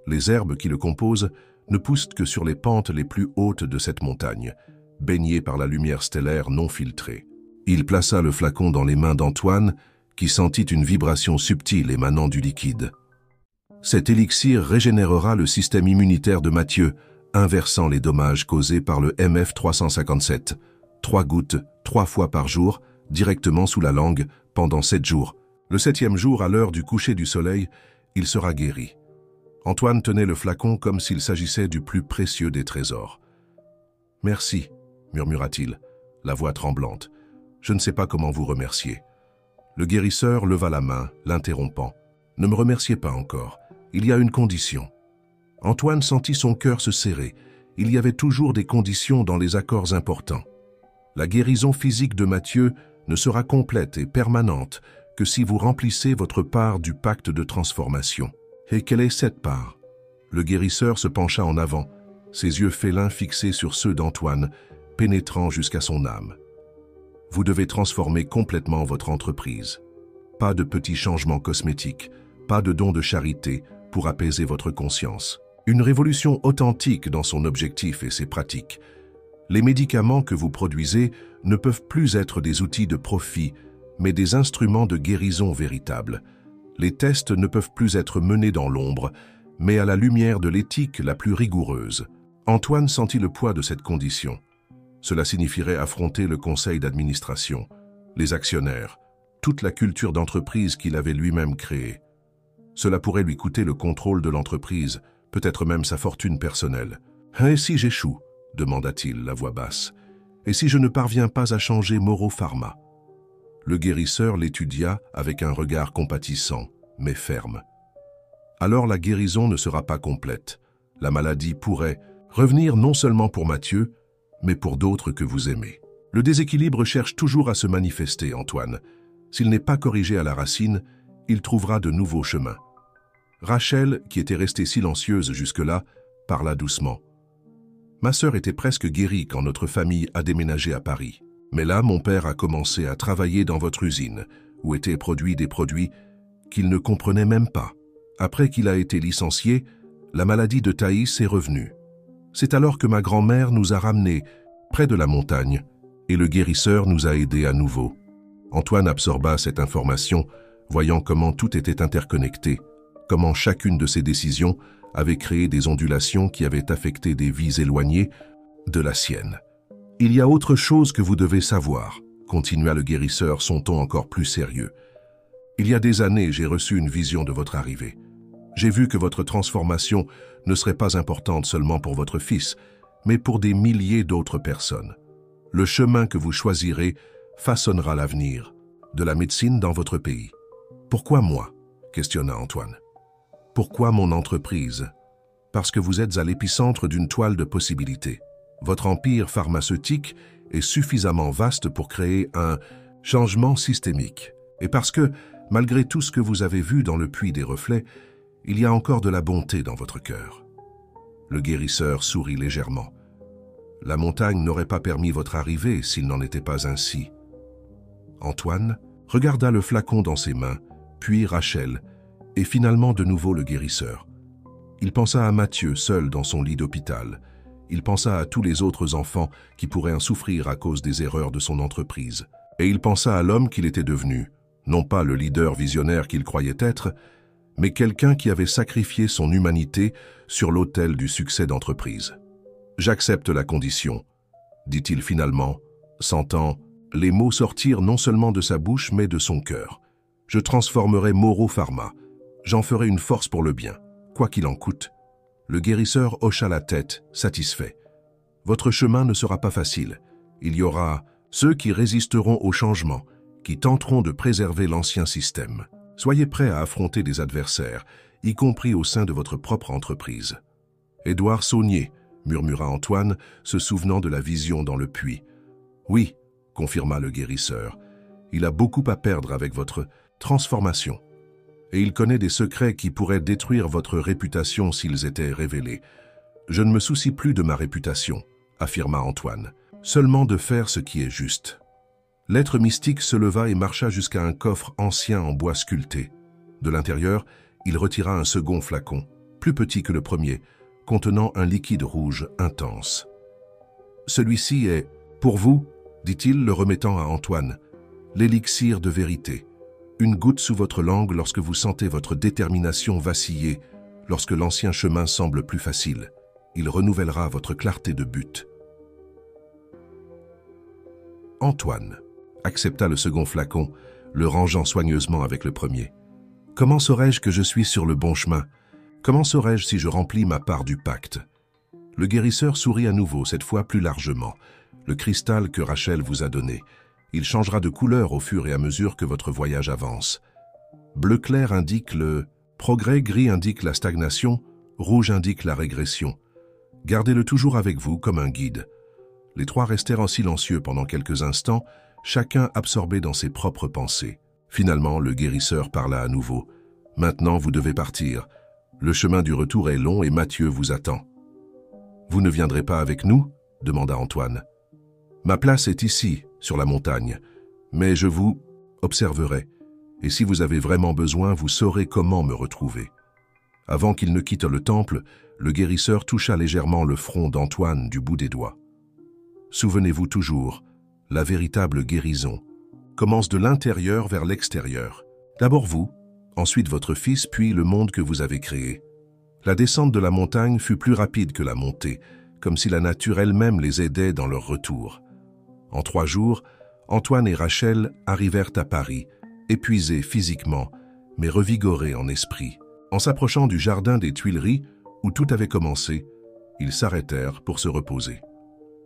[SPEAKER 1] Les herbes qui le composent ne poussent que sur les pentes les plus hautes de cette montagne, baignées par la lumière stellaire non filtrée. » Il plaça le flacon dans les mains d'Antoine, qui sentit une vibration subtile émanant du liquide. « Cet élixir régénérera le système immunitaire de Mathieu, inversant les dommages causés par le MF 357. 3 gouttes, 3 fois par jour, directement sous la langue, pendant 7 jours. Le 7e jour, à l'heure du coucher du soleil, il sera guéri. » Antoine tenait le flacon comme s'il s'agissait du plus précieux des trésors. « Merci, » murmura-t-il, la voix tremblante. « Je ne sais pas comment vous remercier. » Le guérisseur leva la main, l'interrompant. « Ne me remerciez pas encore. Il y a une condition. » Antoine sentit son cœur se serrer. Il y avait toujours des conditions dans les accords importants. La guérison physique de Mathieu ne sera complète et permanente que si vous remplissez votre part du pacte de transformation. Et quelle est cette part? Le guérisseur se pencha en avant, ses yeux félins fixés sur ceux d'Antoine, pénétrant jusqu'à son âme. Vous devez transformer complètement votre entreprise. Pas de petits changements cosmétiques, pas de dons de charité pour apaiser votre conscience. Une révolution authentique dans son objectif et ses pratiques. Les médicaments que vous produisez ne peuvent plus être des outils de profit, mais des instruments de guérison véritables. Les tests ne peuvent plus être menés dans l'ombre, mais à la lumière de l'éthique la plus rigoureuse. Antoine sentit le poids de cette condition. Cela signifierait affronter le conseil d'administration, les actionnaires, toute la culture d'entreprise qu'il avait lui-même créée. Cela pourrait lui coûter le contrôle de l'entreprise, peut-être même sa fortune personnelle. « Et si j'échoue ?» demanda-t-il, la voix basse. « Et si je ne parviens pas à changer Moro Pharma ?» Le guérisseur l'étudia avec un regard compatissant, mais ferme. « Alors la guérison ne sera pas complète. La maladie pourrait revenir non seulement pour Mathieu, mais pour d'autres que vous aimez. Le déséquilibre cherche toujours à se manifester, Antoine. S'il n'est pas corrigé à la racine, il trouvera de nouveaux chemins. » Rachel, qui était restée silencieuse jusque-là, parla doucement. « Ma sœur était presque guérie quand notre famille a déménagé à Paris. Mais là, mon père a commencé à travailler dans votre usine, où étaient produits des produits qu'il ne comprenait même pas. Après qu'il a été licencié, la maladie de Thaïs est revenue. C'est alors que ma grand-mère nous a ramenés près de la montagne, et le guérisseur nous a aidés à nouveau. » Antoine absorba cette information, voyant comment tout était interconnecté, comment chacune de ses décisions avait créé des ondulations qui avaient affecté des vies éloignées de la sienne. Il y a autre chose que vous devez savoir, continua le guérisseur, son ton encore plus sérieux. Il y a des années, j'ai reçu une vision de votre arrivée. J'ai vu que votre transformation ne serait pas importante seulement pour votre fils, mais pour des milliers d'autres personnes. Le chemin que vous choisirez façonnera l'avenir de la médecine dans votre pays. Pourquoi moi? Questionna Antoine. Pourquoi mon entreprise? Parce que vous êtes à l'épicentre d'une toile de possibilités. Votre empire pharmaceutique est suffisamment vaste pour créer un changement systémique. Et parce que, malgré tout ce que vous avez vu dans le puits des reflets, il y a encore de la bonté dans votre cœur. Le guérisseur sourit légèrement. La montagne n'aurait pas permis votre arrivée s'il n'en était pas ainsi. Antoine regarda le flacon dans ses mains, puis Rachel, et finalement de nouveau le guérisseur. Il pensa à Mathieu, seul dans son lit d'hôpital. Il pensa à tous les autres enfants qui pourraient en souffrir à cause des erreurs de son entreprise. Et il pensa à l'homme qu'il était devenu, non pas le leader visionnaire qu'il croyait être, mais quelqu'un qui avait sacrifié son humanité sur l'autel du succès d'entreprise. « J'accepte la condition », dit-il finalement, sentant les mots sortir non seulement de sa bouche mais de son cœur. « Je transformerai Moro Pharma. J'en ferai une force pour le bien, quoi qu'il en coûte. » Le guérisseur hocha la tête, satisfait. « Votre chemin ne sera pas facile. Il y aura ceux qui résisteront au changement, qui tenteront de préserver l'ancien système. Soyez prêts à affronter des adversaires, y compris au sein de votre propre entreprise. » Édouard Saunier, murmura Antoine, se souvenant de la vision dans le puits. « Oui, » confirma le guérisseur, « il a beaucoup à perdre avec votre transformation. Et il connaît des secrets qui pourraient détruire votre réputation s'ils étaient révélés. Je ne me soucie plus de ma réputation, affirma Antoine, seulement de faire ce qui est juste. » L'être mystique se leva et marcha jusqu'à un coffre ancien en bois sculpté. De l'intérieur, il retira un second flacon, plus petit que le premier, contenant un liquide rouge intense. « Celui-ci est, pour vous, dit-il, le remettant à Antoine, l'élixir de vérité. Une goutte sous votre langue lorsque vous sentez votre détermination vaciller, lorsque l'ancien chemin semble plus facile. Il renouvellera votre clarté de but. » Antoine accepta le second flacon, le rangeant soigneusement avec le premier. « Comment saurais-je que je suis sur le bon chemin? Comment saurais-je si je remplis ma part du pacte ?» Le guérisseur sourit à nouveau, cette fois plus largement. « Le cristal que Rachel vous a donné. Il changera de couleur au fur et à mesure que votre voyage avance. Bleu clair indique le progrès, gris indique la stagnation, rouge indique la régression. Gardez-le toujours avec vous comme un guide. » Les trois restèrent en silencieux pendant quelques instants, chacun absorbé dans ses propres pensées. Finalement, le guérisseur parla à nouveau. « Maintenant, vous devez partir. Le chemin du retour est long et Mathieu vous attend. »« Vous ne viendrez pas avec nous ?» demanda Antoine. « Ma place est ici, sur la montagne, mais je vous observerai, et si vous avez vraiment besoin, vous saurez comment me retrouver. » Avant qu'il ne quitte le temple, le guérisseur toucha légèrement le front d'Antoine du bout des doigts. « Souvenez-vous toujours, la véritable guérison commence de l'intérieur vers l'extérieur. D'abord vous, ensuite votre fils, puis le monde que vous avez créé. La descente de la montagne fut plus rapide que la montée, comme si la nature elle-même les aidait dans leur retour. En 3 jours, Antoine et Rachel arrivèrent à Paris, épuisés physiquement, mais revigorés en esprit. En s'approchant du jardin des Tuileries, où tout avait commencé, ils s'arrêtèrent pour se reposer.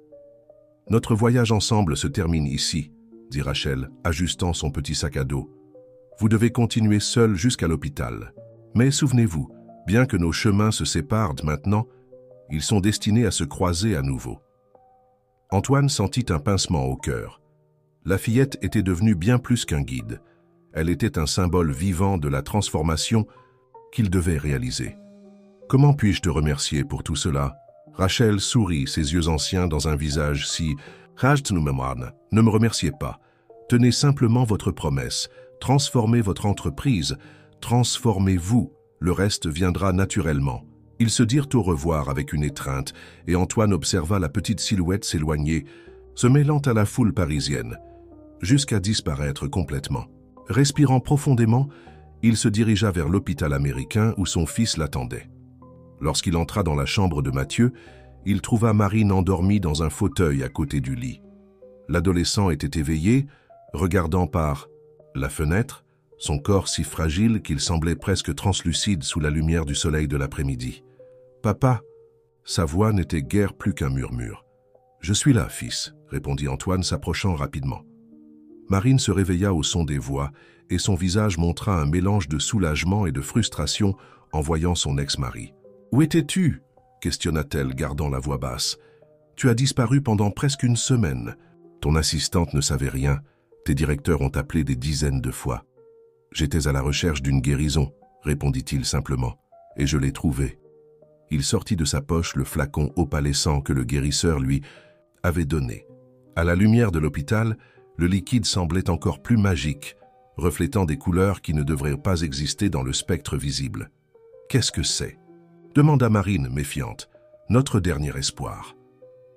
[SPEAKER 1] « Notre voyage ensemble se termine ici, » dit Rachel, ajustant son petit sac à dos. « Vous devez continuer seul jusqu'à l'hôpital. Mais souvenez-vous, bien que nos chemins se séparent maintenant, ils sont destinés à se croiser à nouveau. » Antoine sentit un pincement au cœur. La fillette était devenue bien plus qu'un guide. Elle était un symbole vivant de la transformation qu'il devait réaliser. « Comment puis-je te remercier pour tout cela ?» Rachel sourit, ses yeux anciens dans un visage si « Ne me remerciez pas. Tenez simplement votre promesse. Transformez votre entreprise. Transformez-vous. Le reste viendra naturellement. » Ils se dirent au revoir avec une étreinte, et Antoine observa la petite silhouette s'éloigner, se mêlant à la foule parisienne, jusqu'à disparaître complètement. Respirant profondément, il se dirigea vers l'hôpital américain où son fils l'attendait. Lorsqu'il entra dans la chambre de Mathieu, il trouva Marine endormie dans un fauteuil à côté du lit. L'adolescent était éveillé, regardant par la fenêtre, son corps si fragile qu'il semblait presque translucide sous la lumière du soleil de l'après-midi. « Papa !» Sa voix n'était guère plus qu'un murmure. « Je suis là, fils », répondit Antoine, s'approchant rapidement. Marine se réveilla au son des voix et son visage montra un mélange de soulagement et de frustration en voyant son ex-mari. « Où étais-tu » questionna-t-elle, gardant la voix basse. « Tu as disparu pendant presque une semaine. Ton assistante ne savait rien. Tes directeurs ont appelé des dizaines de fois. »« J'étais à la recherche d'une guérison, » répondit-il simplement, « et je l'ai trouvée. » Il sortit de sa poche le flacon opalescent que le guérisseur lui avait donné. À la lumière de l'hôpital, le liquide semblait encore plus magique, reflétant des couleurs qui ne devraient pas exister dans le spectre visible. « Qu'est-ce que c'est » demanda Marine, méfiante. « Notre dernier espoir. »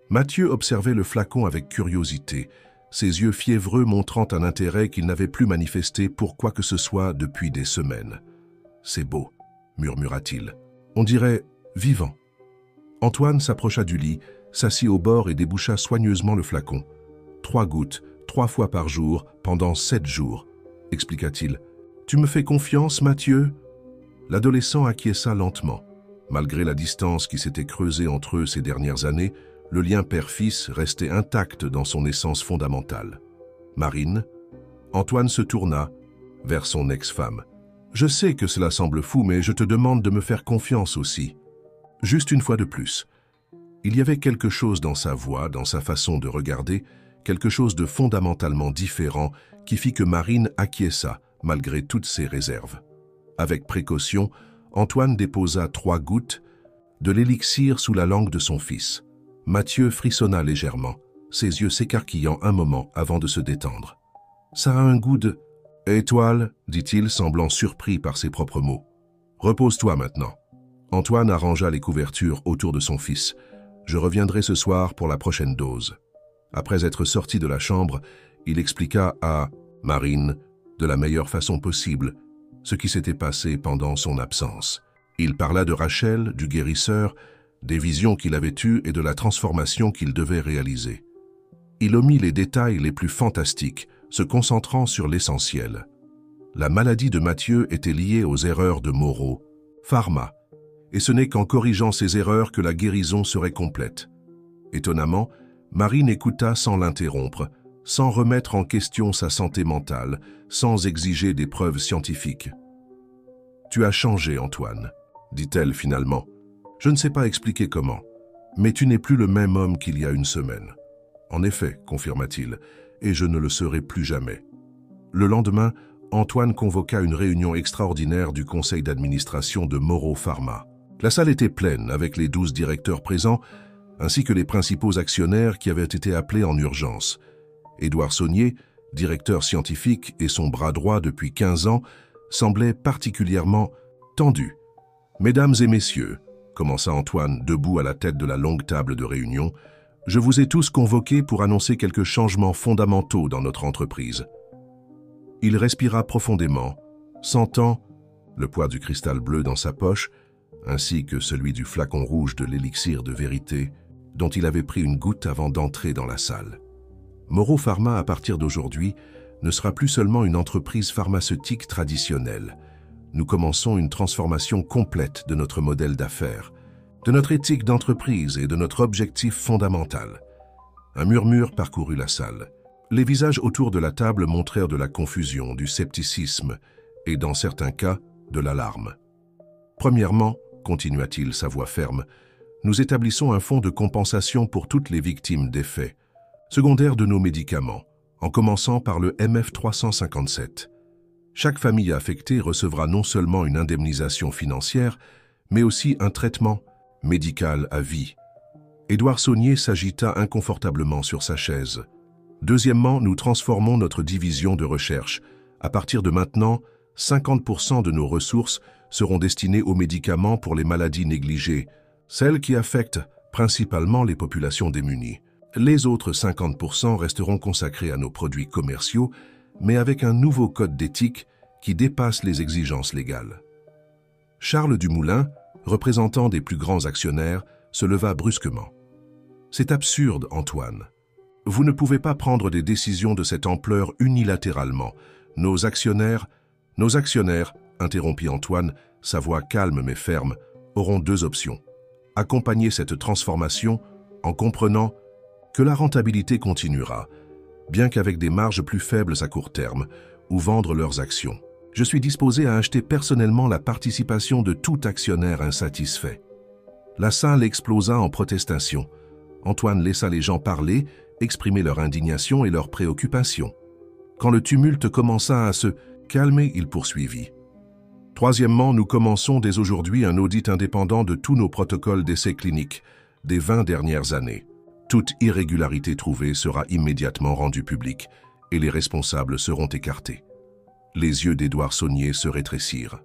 [SPEAKER 1] Mathieu observait le flacon avec curiosité, ses yeux fiévreux montrant un intérêt qu'il n'avait plus manifesté pour quoi que ce soit depuis des semaines. « C'est beau » murmura-t-il. « On dirait vivant. » Antoine s'approcha du lit, s'assit au bord et déboucha soigneusement le flacon. « 3 gouttes, 3 fois par jour, pendant 7 jours, » expliqua-t-il. « Tu me fais confiance, Mathieu ?» L'adolescent acquiesça lentement. Malgré la distance qui s'était creusée entre eux ces dernières années, le lien père-fils restait intact dans son essence fondamentale. « Marine ?» Antoine se tourna vers son ex-femme. « Je sais que cela semble fou, mais je te demande de me faire confiance aussi. Juste une fois de plus. » Il y avait quelque chose dans sa voix, dans sa façon de regarder, quelque chose de fondamentalement différent qui fit que Marine acquiesça, malgré toutes ses réserves. Avec précaution, Antoine déposa 3 gouttes de l'élixir sous la langue de son fils. Mathieu frissonna légèrement, ses yeux s'écarquillant un moment avant de se détendre. « Ça a un goût de... » « Étoile, » dit-il, semblant surpris par ses propres mots. « Repose-toi maintenant. » Antoine arrangea les couvertures autour de son fils. « Je reviendrai ce soir pour la prochaine dose. » Après être sorti de la chambre, il expliqua à Marine, de la meilleure façon possible, ce qui s'était passé pendant son absence. Il parla de Rachel, du guérisseur, des visions qu'il avait eues et de la transformation qu'il devait réaliser. Il omit les détails les plus fantastiques, se concentrant sur l'essentiel. La maladie de Mathieu était liée aux erreurs de Moreau, Pharma, et ce n'est qu'en corrigeant ces erreurs que la guérison serait complète. Étonnamment, Marine écouta sans l'interrompre, sans remettre en question sa santé mentale, sans exiger des preuves scientifiques. « Tu as changé, Antoine, » dit-elle finalement. « Je ne sais pas expliquer comment, mais tu n'es plus le même homme qu'il y a une semaine. » « En effet, » confirma-t-il, « et je ne le serai plus jamais. » Le lendemain, Antoine convoqua une réunion extraordinaire du conseil d'administration de Moreau Pharma. La salle était pleine avec les 12 directeurs présents, ainsi que les principaux actionnaires qui avaient été appelés en urgence. Édouard Saunier, directeur scientifique et son bras droit depuis 15 ans, semblait particulièrement tendu. « Mesdames et messieurs, » commença Antoine debout à la tête de la longue table de réunion, « je vous ai tous convoqués pour annoncer quelques changements fondamentaux dans notre entreprise. » Il respira profondément, sentant le poids du cristal bleu dans sa poche, ainsi que celui du flacon rouge de l'élixir de vérité, dont il avait pris une goutte avant d'entrer dans la salle. Moreau Pharma, à partir d'aujourd'hui, ne sera plus seulement une entreprise pharmaceutique traditionnelle. Nous commençons une transformation complète de notre modèle d'affaires, de notre éthique d'entreprise et de notre objectif fondamental. Un murmure parcourut la salle. Les visages autour de la table montrèrent de la confusion, du scepticisme et, dans certains cas, de l'alarme. Premièrement, continua-t-il, sa voix ferme, nous établissons un fonds de compensation pour toutes les victimes des faits, secondaire de nos médicaments, en commençant par le MF357. Chaque famille affectée recevra non seulement une indemnisation financière, mais aussi un traitement médical à vie. Édouard Saunier s'agita inconfortablement sur sa chaise. Deuxièmement, nous transformons notre division de recherche. À partir de maintenant, 50% de nos ressources seront destinées aux médicaments pour les maladies négligées, celles qui affectent principalement les populations démunies. Les autres 50% resteront consacrés à nos produits commerciaux, mais avec un nouveau code d'éthique qui dépasse les exigences légales. Charles Dumoulin, représentant des plus grands actionnaires, se leva brusquement. C'est absurde, Antoine. Vous ne pouvez pas prendre des décisions de cette ampleur unilatéralement. Nos actionnaires, interrompit Antoine, sa voix calme mais ferme, auront deux options. Accompagner cette transformation en comprenant que la rentabilité continuera, bien qu'avec des marges plus faibles à court terme, ou vendre leurs actions. Je suis disposé à acheter personnellement la participation de tout actionnaire insatisfait. La salle explosa en protestation. Antoine laissa les gens parler, exprimer leur indignation et leurs préoccupations. Quand le tumulte commença à se calmer, il poursuivit. Troisièmement, nous commençons dès aujourd'hui un audit indépendant de tous nos protocoles d'essais cliniques des 20 dernières années. Toute irrégularité trouvée sera immédiatement rendue publique et les responsables seront écartés. Les yeux d'Édouard Saunier se rétrécirent.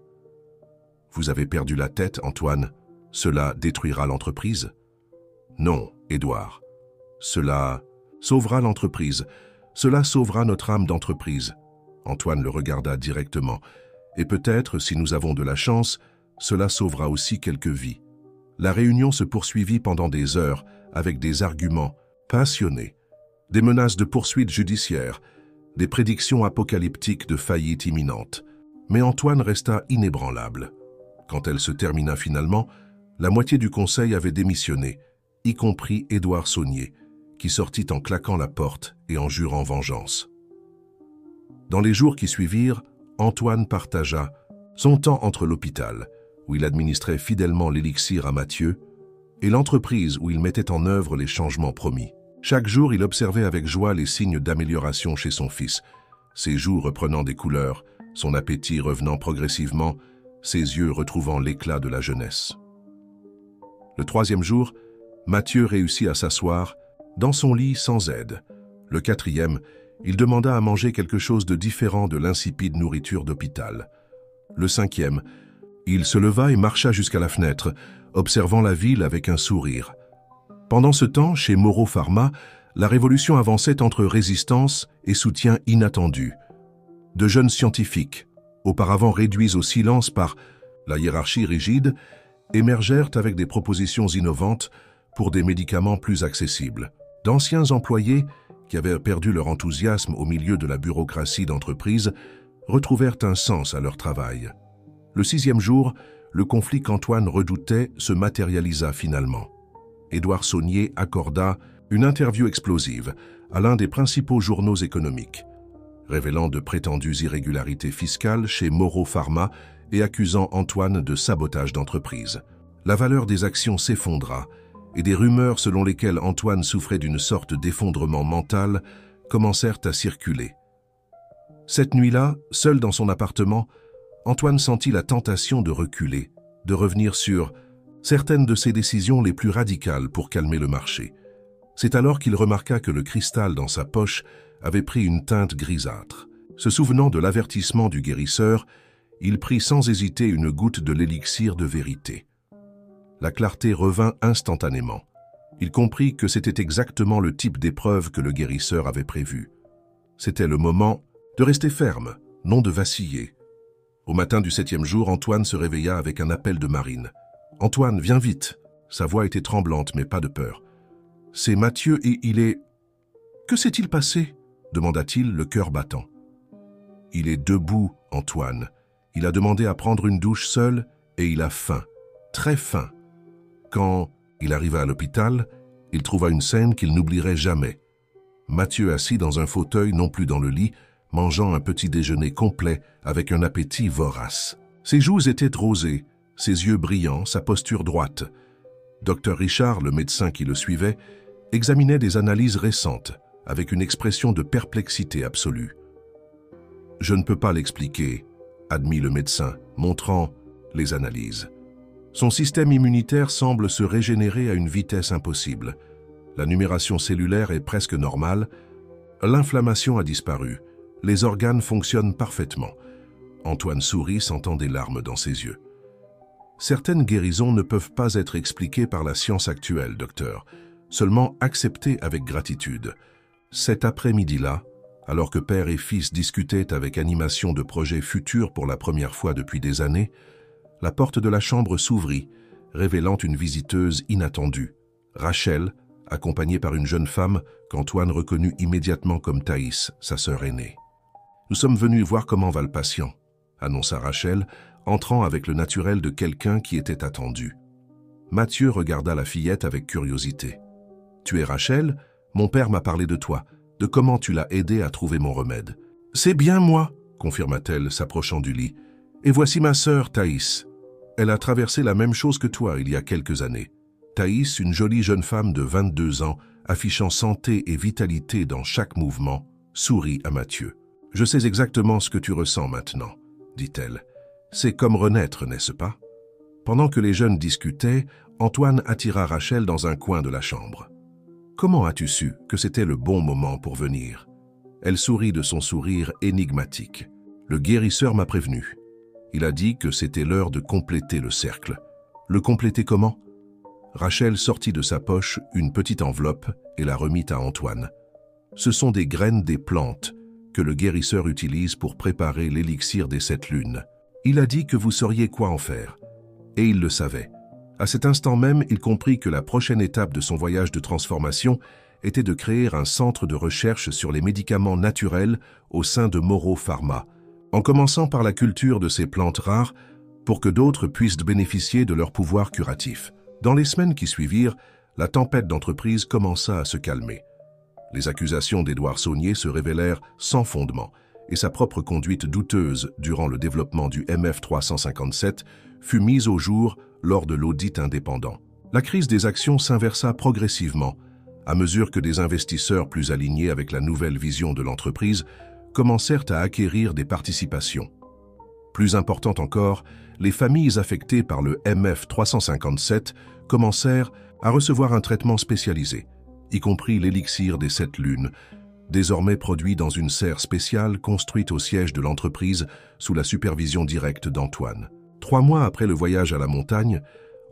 [SPEAKER 1] Vous avez perdu la tête, Antoine. Cela détruira l'entreprise? Non, Édouard. Cela sauvera l'entreprise. Cela sauvera notre âme d'entreprise. Antoine le regarda directement. Et peut-être, si nous avons de la chance, cela sauvera aussi quelques vies. La réunion se poursuivit pendant des heures, avec des arguments passionnés, des menaces de poursuites judiciaires, des prédictions apocalyptiques de faillite imminente. Mais Antoine resta inébranlable. Quand elle se termina finalement, la moitié du conseil avait démissionné, y compris Édouard Saunier, qui sortit en claquant la porte et en jurant vengeance. Dans les jours qui suivirent, Antoine partagea son temps entre l'hôpital, où il administrait fidèlement l'élixir à Mathieu, et l'entreprise où il mettait en œuvre les changements promis. Chaque jour, il observait avec joie les signes d'amélioration chez son fils, ses joues reprenant des couleurs, son appétit revenant progressivement, ses yeux retrouvant l'éclat de la jeunesse. Le troisième jour, Mathieu réussit à s'asseoir, dans son lit sans aide. Le quatrième, il demanda à manger quelque chose de différent de l'insipide nourriture d'hôpital. Le cinquième, il se leva et marcha jusqu'à la fenêtre, observant la ville avec un sourire. Pendant ce temps, chez Moreau Pharma, la révolution avançait entre résistance et soutien inattendu. De jeunes scientifiques, auparavant réduits au silence par la hiérarchie rigide, émergèrent avec des propositions innovantes pour des médicaments plus accessibles. D'anciens employés, qui avaient perdu leur enthousiasme au milieu de la bureaucratie d'entreprise, retrouvèrent un sens à leur travail. Le sixième jour, le conflit qu'Antoine redoutait se matérialisa finalement. Édouard Saunier accorda une interview explosive à l'un des principaux journaux économiques, révélant de prétendues irrégularités fiscales chez Moreau Pharma et accusant Antoine de sabotage d'entreprise. La valeur des actions s'effondra et des rumeurs selon lesquelles Antoine souffrait d'une sorte d'effondrement mental commencèrent à circuler. Cette nuit-là, seul dans son appartement, Antoine sentit la tentation de reculer, de revenir sur certaines de ses décisions les plus radicales pour calmer le marché. C'est alors qu'il remarqua que le cristal dans sa poche avait pris une teinte grisâtre. Se souvenant de l'avertissement du guérisseur, il prit sans hésiter une goutte de l'élixir de vérité. La clarté revint instantanément. Il comprit que c'était exactement le type d'épreuve que le guérisseur avait prévu. C'était le moment de rester ferme, non de vaciller. Au matin du 7e jour, Antoine se réveilla avec un appel de Marine. « Antoine, viens vite !» Sa voix était tremblante, mais pas de peur. « C'est Mathieu et il est... »« Que s'est-il passé ?» demanda-t-il, le cœur battant. « Il est debout, Antoine. Il a demandé à prendre une douche seul et il a faim, très faim. Quand il arriva à l'hôpital, il trouva une scène qu'il n'oublierait jamais. Mathieu assis dans un fauteuil, non plus dans le lit, mangeant un petit déjeuner complet avec un appétit vorace. Ses joues étaient rosées, ses yeux brillants, sa posture droite. Dr Richard, le médecin qui le suivait, examinait des analyses récentes avec une expression de perplexité absolue. « Je ne peux pas l'expliquer », admit le médecin, montrant les analyses. Son système immunitaire semble se régénérer à une vitesse impossible. La numération cellulaire est presque normale. L'inflammation a disparu. Les organes fonctionnent parfaitement. Antoine sourit, sentant des larmes dans ses yeux. Certaines guérisons ne peuvent pas être expliquées par la science actuelle, docteur, seulement acceptées avec gratitude. Cet après-midi-là, alors que père et fils discutaient avec animation de projets futurs pour la première fois depuis des années, la porte de la chambre s'ouvrit, révélant une visiteuse inattendue, Rachel, accompagné par une jeune femme qu'Antoine reconnut immédiatement comme Thaïs, sa sœur aînée. « Nous sommes venus voir comment va le patient », annonça Rachel, entrant avec le naturel de quelqu'un qui était attendu. Mathieu regarda la fillette avec curiosité. « Tu es Rachel? Mon père m'a parlé de toi, de comment tu l'as aidé à trouver mon remède. »« C'est bien moi, » confirma-t-elle, s'approchant du lit. « Et voici ma sœur, Thaïs. Elle a traversé la même chose que toi il y a quelques années. » Thaïs, une jolie jeune femme de 22 ans, affichant santé et vitalité dans chaque mouvement, sourit à Mathieu. « Je sais exactement ce que tu ressens maintenant, » dit-elle. « C'est comme renaître, n'est-ce pas ?» Pendant que les jeunes discutaient, Antoine attira Rachel dans un coin de la chambre. « Comment as-tu su que c'était le bon moment pour venir ?» Elle sourit de son sourire énigmatique. « Le guérisseur m'a prévenu. Il a dit que c'était l'heure de compléter le cercle. Le compléter comment ?» Rachel sortit de sa poche une petite enveloppe et la remit à Antoine. « Ce sont des graines des plantes que le guérisseur utilise pour préparer l'élixir des 7 lunes. Il a dit que vous sauriez quoi en faire. » Et il le savait. À cet instant même, il comprit que la prochaine étape de son voyage de transformation était de créer un centre de recherche sur les médicaments naturels au sein de Moro Pharma, en commençant par la culture de ces plantes rares pour que d'autres puissent bénéficier de leur pouvoir curatif. Dans les semaines qui suivirent, la tempête d'entreprise commença à se calmer. Les accusations d'Édouard Saunier se révélèrent sans fondement et sa propre conduite douteuse durant le développement du MF357 fut mise au jour lors de l'audit indépendant. La crise des actions s'inversa progressivement à mesure que des investisseurs plus alignés avec la nouvelle vision de l'entreprise commencèrent à acquérir des participations. Plus important encore, les familles affectées par le MF357 commencèrent à recevoir un traitement spécialisé, y compris l'élixir des 7 lunes, désormais produit dans une serre spéciale construite au siège de l'entreprise sous la supervision directe d'Antoine. 3 mois après le voyage à la montagne,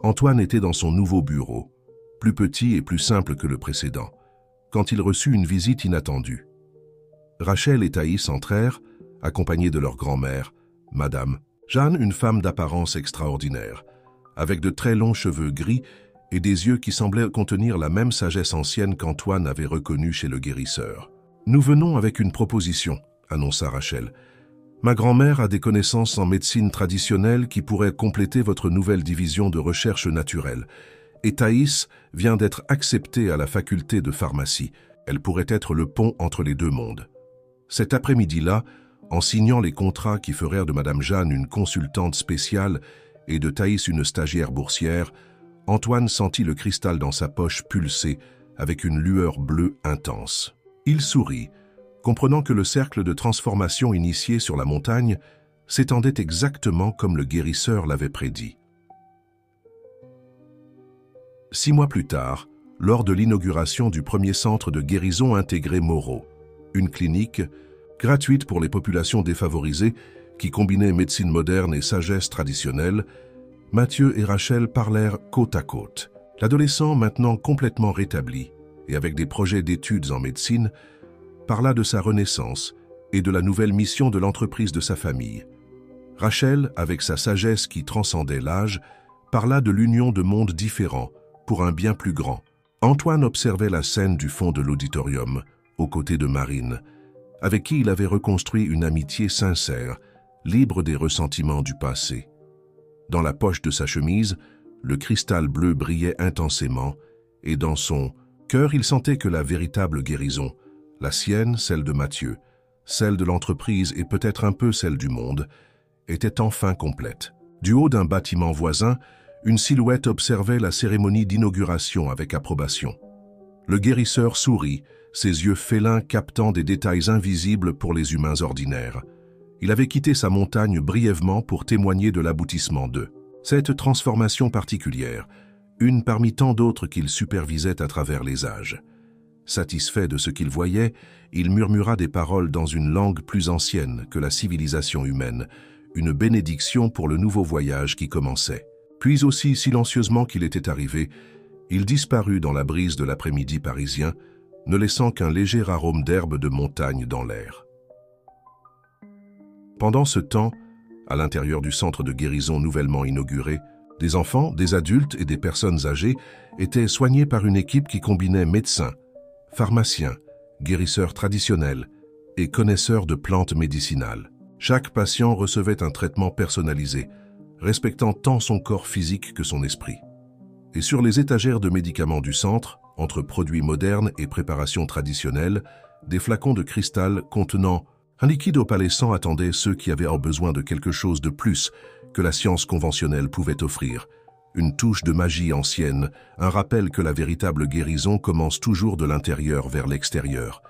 [SPEAKER 1] Antoine était dans son nouveau bureau, plus petit et plus simple que le précédent, quand il reçut une visite inattendue. Rachel et Thaïs entrèrent, accompagnés de leur grand-mère, Madame Jeanne, une femme d'apparence extraordinaire, avec de très longs cheveux gris et des yeux qui semblaient contenir la même sagesse ancienne qu'Antoine avait reconnue chez le guérisseur. « Nous venons avec une proposition, » annonça Rachel. « Ma grand-mère a des connaissances en médecine traditionnelle qui pourraient compléter votre nouvelle division de recherche naturelle. Et Thaïs vient d'être acceptée à la faculté de pharmacie. Elle pourrait être le pont entre les deux mondes. » Cet après-midi-là, en signant les contrats qui feraient de Madame Jeanne une consultante spéciale et de Thaïs une stagiaire boursière, Antoine sentit le cristal dans sa poche pulser avec une lueur bleue intense. Il sourit, comprenant que le cercle de transformation initié sur la montagne s'étendait exactement comme le guérisseur l'avait prédit. 6 mois plus tard, lors de l'inauguration du premier centre de guérison intégré Moro, une clinique gratuite pour les populations défavorisées qui combinait médecine moderne et sagesse traditionnelle, Mathieu et Rachel parlèrent côte à côte. L'adolescent, maintenant complètement rétabli et avec des projets d'études en médecine, parla de sa renaissance et de la nouvelle mission de l'entreprise de sa famille. Rachel, avec sa sagesse qui transcendait l'âge, parla de l'union de mondes différents pour un bien plus grand. Antoine observait la scène du fond de l'auditorium, aux côtés de Marine, avec qui il avait reconstruit une amitié sincère, libre des ressentiments du passé. Dans la poche de sa chemise, le cristal bleu brillait intensément, et dans son cœur, il sentait que la véritable guérison, la sienne, celle de Mathieu, celle de l'entreprise et peut-être un peu celle du monde, était enfin complète. Du haut d'un bâtiment voisin, une silhouette observait la cérémonie d'inauguration avec approbation. Le guérisseur sourit, ses yeux félins captant des détails invisibles pour les humains ordinaires. Il avait quitté sa montagne brièvement pour témoigner de l'aboutissement de cette transformation particulière, une parmi tant d'autres qu'il supervisait à travers les âges. Satisfait de ce qu'il voyait, il murmura des paroles dans une langue plus ancienne que la civilisation humaine, une bénédiction pour le nouveau voyage qui commençait. Puis aussi silencieusement qu'il était arrivé, il disparut dans la brise de l'après-midi parisien, ne laissant qu'un léger arôme d'herbe de montagne dans l'air. Pendant ce temps, à l'intérieur du centre de guérison nouvellement inauguré, Des enfants, des adultes et des personnes âgées étaient soignés par une équipe qui combinait médecins, pharmaciens, guérisseurs traditionnels et connaisseurs de plantes médicinales. Chaque patient recevait un traitement personnalisé, respectant tant son corps physique que son esprit. Et sur les étagères de médicaments du centre, entre produits modernes et préparations traditionnelles, des flacons de cristal contenant un liquide opalescent attendaient ceux qui avaient besoin de quelque chose de plus que la science conventionnelle pouvait offrir. Une touche de magie ancienne, un rappel que la véritable guérison commence toujours de l'intérieur vers l'extérieur.